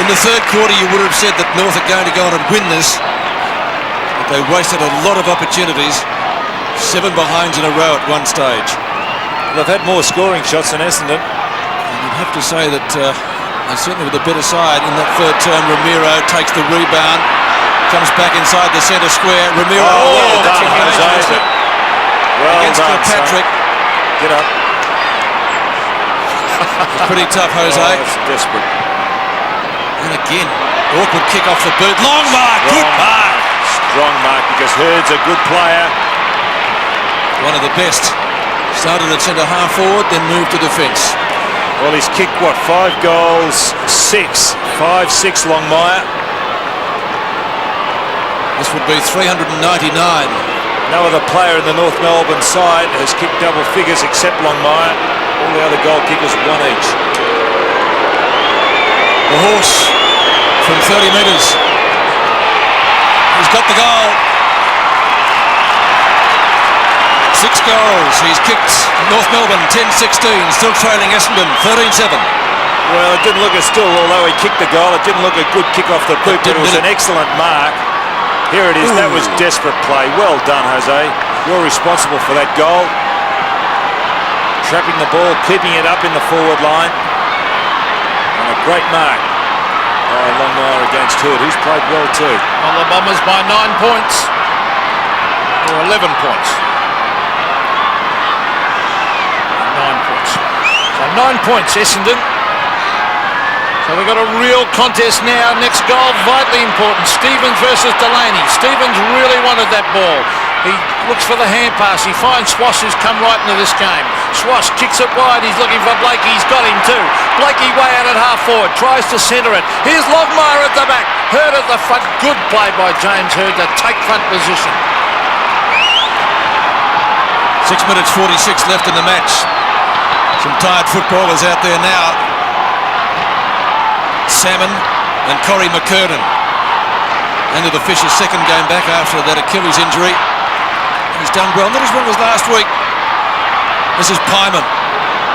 In the third quarter, you would have said that North are going to go on and win this. But they wasted a lot of opportunities. 7 behinds in a row at one stage. They've had more scoring shots than Essendon. And you'd have to say that they certainly were the better side in that third term. Ramiro takes the rebound. Comes back inside the centre square. Ramiro. Well done, Jose. Well against done, Patrick. Get up. It's pretty tough, Jose. It's desperate. And again, awkward kick off the boot. Long mark, good mark. Strong mark because Hurd's a good player. One of the best. Started at centre half forward, then moved to defence. Well, he's kicked, what, 5 goals, 6. 5-6 Longmire. This would be 399. No other player in the North Melbourne side has kicked double figures except Longmire. All the other goal kickers 1 each. The Horse from 30 metres. He's got the goal. 6 goals. He's kicked North Melbourne 10-16. Still trailing Essendon 13-7. Well, it didn't look as still, although he kicked the goal, it didn't look a good kick off the boot, but it was an excellent mark. Here it is. Ooh. That was desperate play. Well done, Jose. You're responsible for that goal. Trapping the ball, keeping it up in the forward line. And a great mark by Longmire against Hurd, who's played well too. Well, the Bombers by 9 points. Or 11 points. 9 points. So 9 points, Essendon. So we've got a real contest now. Next goal, vitally important. Stevens versus Delaney. Stevens really wanted that ball. He looks for the hand pass. He finds Swash, who's come right into this game. Swash kicks it wide. He's looking for Blakey. He's got him too. Blakey way out at half forward. Tries to centre it. Here's Longmire at the back. Hurd at the front. Good play by James Hurd to take front position. 6 minutes 46 left in the match. Some tired footballers out there now. Salmon and Corey McKernan. End of the Fisher's second game back after that Achilles injury. He's done well, not as well as last week. This is Pyman.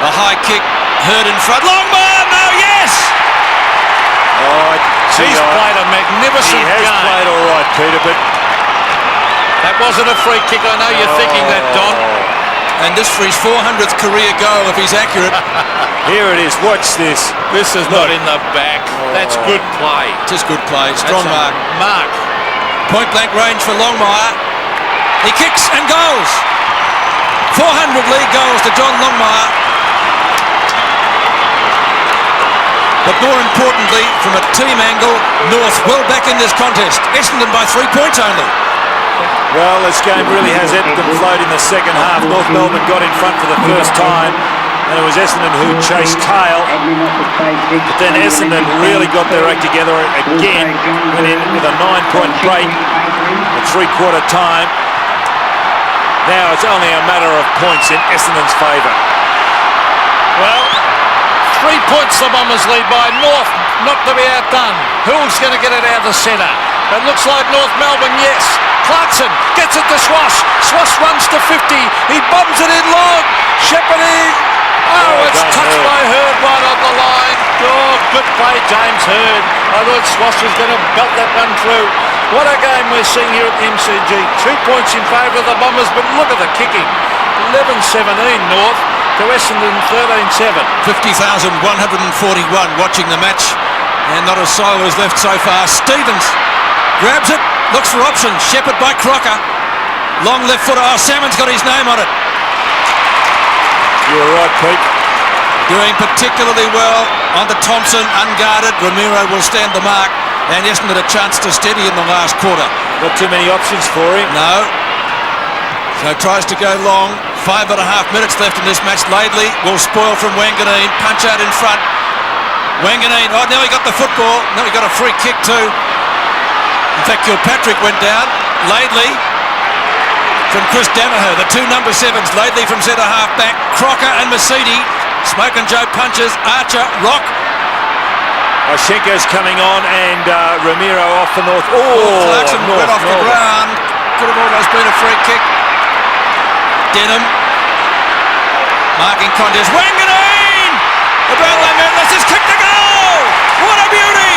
A high kick, Hurd in front. Longmire, no, yes! Oh, he's played a magnificent game. He has played all right, Peter, but that wasn't a free kick. I know you're thinking that, Don. And this for his 400th career goal, if he's accurate. Here it is. Watch this. This is not in the back. That's good play. It is good play. Strong mark. Mark. Point blank range for Longmire. He kicks and goals. 400 league goals to John Longmire. But more importantly, from a team angle, North well back in this contest. Essendon by 3 points only. Well, this game really has ebbed and flowed in the second half. North Melbourne got in front for the first time, and it was Essendon who chased tail. But then Essendon really got their act together again, went in with a 9-point break at three-quarter time. Now it's only a matter of points in Essendon's favour. Well, 3 points the Bombers lead by. North not to be outdone. Who's going to get it out of the centre? It looks like North Melbourne, yes. Clarkson gets it to Swash. Swash runs to 50. He bombs it in long. Shepherding. Oh, it's touched by Hurd right on the line. Oh, good play, James Hurd. I thought Swash was going to belt that one through. What a game we're seeing here at the MCG. 2 points in favour of the Bombers, but look at the kicking. 11-17 North to Essendon 13-7. 50,141 watching the match. And not a soul is left so far. Stevens grabs it, looks for options. Shepherd by Crocker. Long left footer. Oh, Salmon's got his name on it. You were right, Pete. Doing particularly well on the Thompson, unguarded. Ramiro will stand the mark, and he hasn't had a chance to steady in the last quarter. Not too many options for him. No. So tries to go long. 5.5 minutes left in this match. Laidley will spoil from Wanganeen. Punch out in front. Wanganeen. Oh, now he got the football. Now he got a free kick too. In fact, Kilpatrick went down. Laidley from Chris Danaher. The two number 7s. Laidley from centre half back. Crocker and Mercedes. Smoke and Joe punches. Archer, Rock. Oshenko's coming on, and Ramiro off for North. Clarkson went off the ground. Could have almost been a free kick. Denham. Marking contest. Wanganeen! The Brownlow medalist has kicked the goal! What a beauty!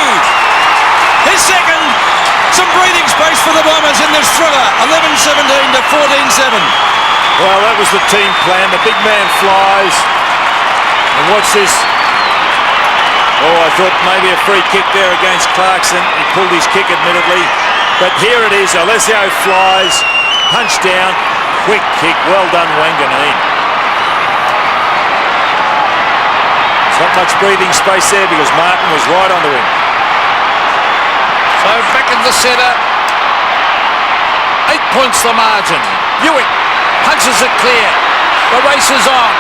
His second. Some breathing space for the Bombers in this thriller. 11-17 to 14-7. Well, that was the team plan. The big man flies. And watch this. Oh, I thought maybe a free kick there against Clarkson. He pulled his kick, admittedly. But here it is. Alessio flies. Punch down. Quick kick. Well done, Wanganeen. There's not much breathing space there because Martin was right onto him. So back in the centre. 8 points the margin. Buick punches it clear. The race is on.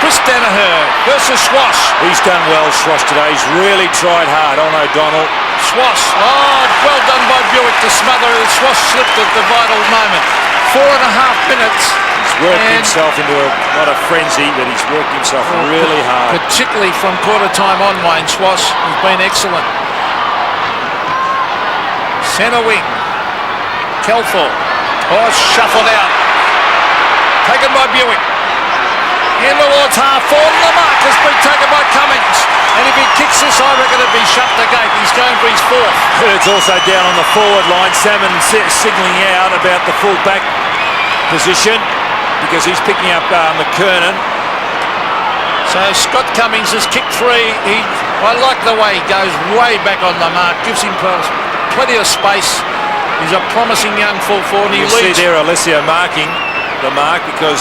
Chris Danaher versus Schwass. He's done well, Schwass, today. He's really tried hard on O'Donnell. Schwass. Oh, well done by Buick to smother it. Schwass slipped at the vital moment. 4.5 minutes. He's worked himself into not a frenzy, but he's worked himself really hard. Particularly from quarter time on, Wayne Schwass has been excellent. Centre wing. Kelthorpe. Oh, shuffled out. Taken by Buick. In towards half forward. The mark has been taken by Cummings. And if he kicks this, I reckon it'd be shut the gate. He's going for his fourth. It's also down on the forward line. Salmon signalling out about the full back position because he's picking up McKernan. So Scott Cummings has kicked three. I like the way he goes way back on the mark. Gives him plenty of space. He's a promising young full forward. You see there Alessio marking the mark because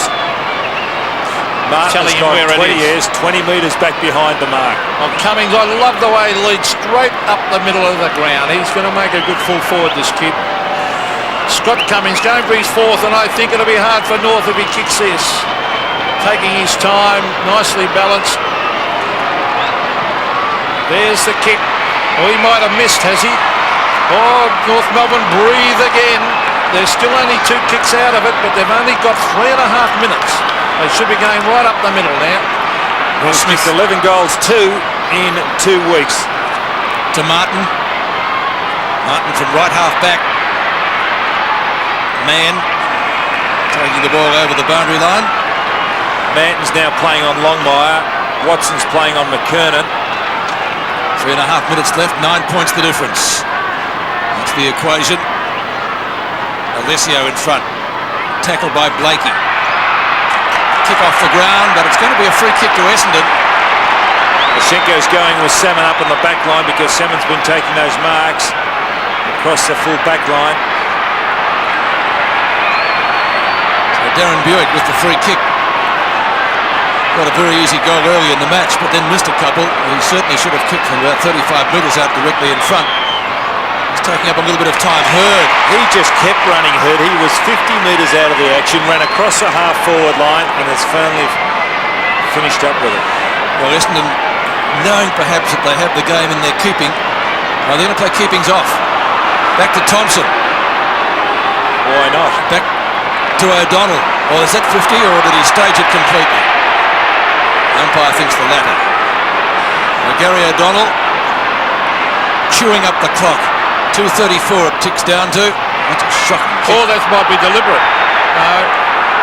Martin has gone 20 metres back behind the mark. Well, Cummings, I love the way he leads straight up the middle of the ground. He's going to make a good full forward, this kid. Scott Cummings going for his fourth, and I think it'll be hard for North if he kicks this. Taking his time, nicely balanced. There's the kick. Oh, he might have missed, has he? Oh, North Melbourne breathe again. There's still only 2 kicks out of it, but they've only got 3.5 minutes. They should be going right up the middle now. Will Smith 11 goals, 2 in 2 weeks. To Martin. Martin from right half back. Mann taking the ball over the boundary line. Manton's now playing on Longmire. Watson's playing on McKernan. 3.5 minutes left, 9 points the difference. That's the equation. Alessio in front. Tackled by Blakey. Kick off the ground, but it's going to be a free kick to Essendon. Oshenko's going with Salmon up on the back line because Salmon's been taking those marks across the full back line. So Darren Buick with the free kick. Got a very easy goal early in the match, but then missed a couple. He certainly should have kicked from about 35 metres out directly in front. He's taking up a little bit of time. Hurd. He just kept running, Hurd. He was 50 metres out of the action, ran across the half-forward line, and has finally finished up with it. Well, Essendon, knowing perhaps that they have the game in their keeping, they're going to play keepings off. Back to Thompson. Why not? Back to O'Donnell. Well, is that 50, or did he stage it completely? Umpire thinks the latter. Now Gary O'Donnell chewing up the clock. 2:34 it ticks down to. That's a shocking kick. Oh, that might be deliberate. No.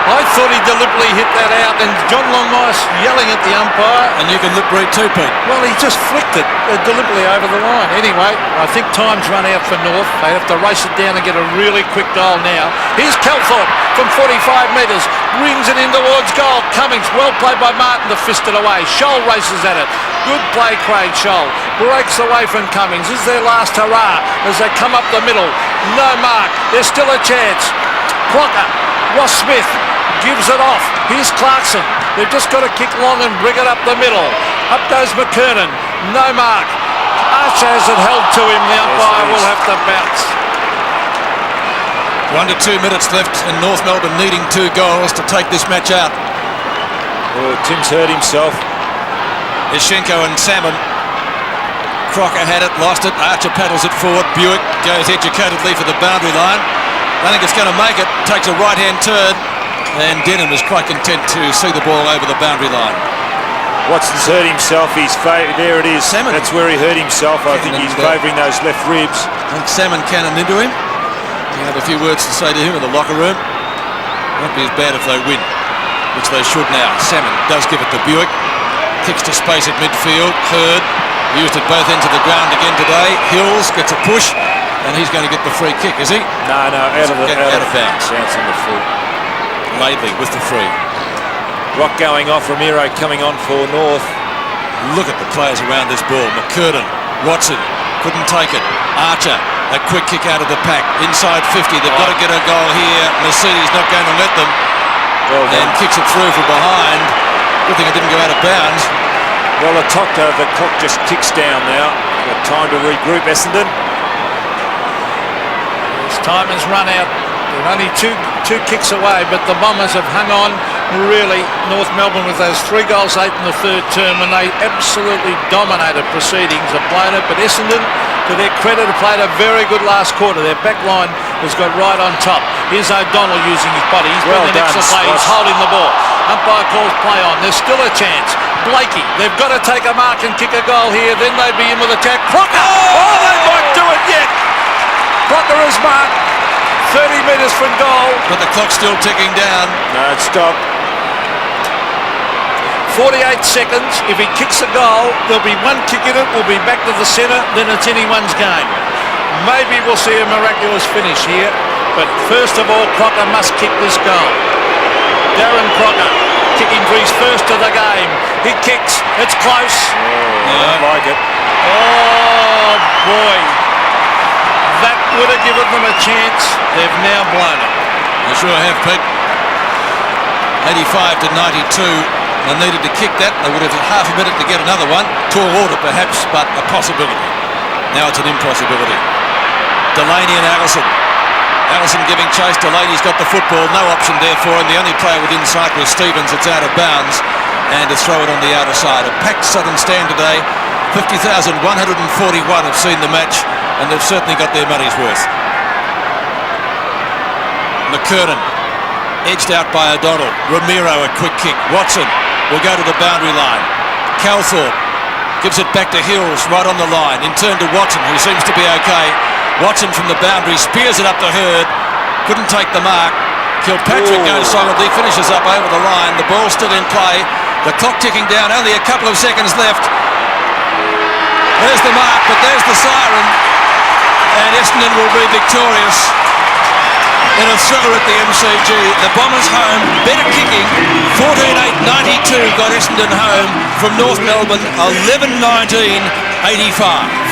I thought he deliberately hit that out, and John Longmire yelling at the umpire. And you can lip read too, Pete. Well, he just flicked it deliberately over the line. Anyway, I think time's run out for North. They have to race it down and get a really quick goal now. Here's Kelthorpe from 45 metres. Rings it in towards goal. Cummings, well played by Martin to fist it away. Scholl races at it. Good play, Craig Scholl. breaks away from Cummings. This is their last hurrah as they come up the middle. No mark. There's still a chance. Crocker, Ross Smith gives it off. Here's Clarkson. They've just got to kick long and bring it up the middle. Up goes McKernan. No mark. Archer has it held to him. The umpire will have to bounce. 1 to 2 minutes left and North Melbourne needing 2 goals to take this match out. Oh, Tim's hurt himself. Ishenko and Salmon. Crocker had it, lost it. Archer paddles it forward. Buick goes educatedly for the boundary line. I think it's going to make it. Takes a right-hand turn. And Denham is quite content to see the ball over the boundary line. Watson's hurt himself. There it is. Salmon. That's where he hurt himself. I think he's favouring those left ribs. I think Salmon cannoned into him. You have a few words to say to him in the locker room. Won't be as bad if they win, which they should now. Salmon does give it to Buick. Kicks to space at midfield. Hurd used it both ends of the ground again today. Hills gets a push, and he's going to get the free kick, is he? No, out of bounds. Bounce on the foot. Laidley with the free. Rock going off. Ramiro coming on for North. Look at the players around this ball. McKernan, Watson couldn't take it. Archer, a quick kick out of the pack. Inside 50. They've got to get a goal here. Mercedes not going to let them. Well done. And kicks it through from behind. Good thing it didn't go out of bounds. Well, the clock just ticks down now. Got time to regroup, Essendon. His time has run out. They're only two kicks away, but the Bombers have hung on really. North Melbourne with those 3 goals late in the third term, and they absolutely dominated proceedings, have blown it. But Essendon, to their credit, have played a very good last quarter. Their back line has got right on top. Here's O'Donnell using his body. He's well been the extra play. He's holding the ball. Umpire calls play on. There's still a chance. Blakey, they've got to take a mark and kick a goal here. Then they'd be in with a tack. Crocker! Oh, they might do it yet. Crocker is marked 30 metres from goal. But the clock's still ticking down. No, it stopped. 48 seconds. If he kicks a goal, there'll be 1 kick in it. We'll be back to the centre. Then it's anyone's game. Maybe we'll see a miraculous finish here. But first of all, Crocker must kick this goal. Darren Crocker kicking for his first of the game. He kicks. It's close. I don't like it. Oh, boy. That would have given them a chance. They've now blown it. They sure have, Pete. 85 to 92. They needed to kick that. They would have half a minute to get another one. Tall order, perhaps, but a possibility. Now it's an impossibility. Delaney and Allison. Allison giving chase. Delaney's got the football. No option there for him. The only player within sight was Stevens. It's out of bounds. And to throw it on the outer side. A packed Southern stand today. 50,141 have seen the match. And they've certainly got their money's worth. McKernan. Edged out by O'Donnell. Ramiro a quick kick. Watson will go to the boundary line. Calthorpe gives it back to Hills right on the line. In turn to Watson, who seems to be okay. Watson from the boundary spears it up to Hurd. Couldn't take the mark. Kilpatrick goes solidly, finishes up over the line. The ball's still in play. The clock ticking down. Only a couple of seconds left. There's the mark, but there's the siren. And Essendon will be victorious in a thriller at the MCG. The Bombers home, better kicking. 14-8-92 got Essendon home from North Melbourne. 11-19-85.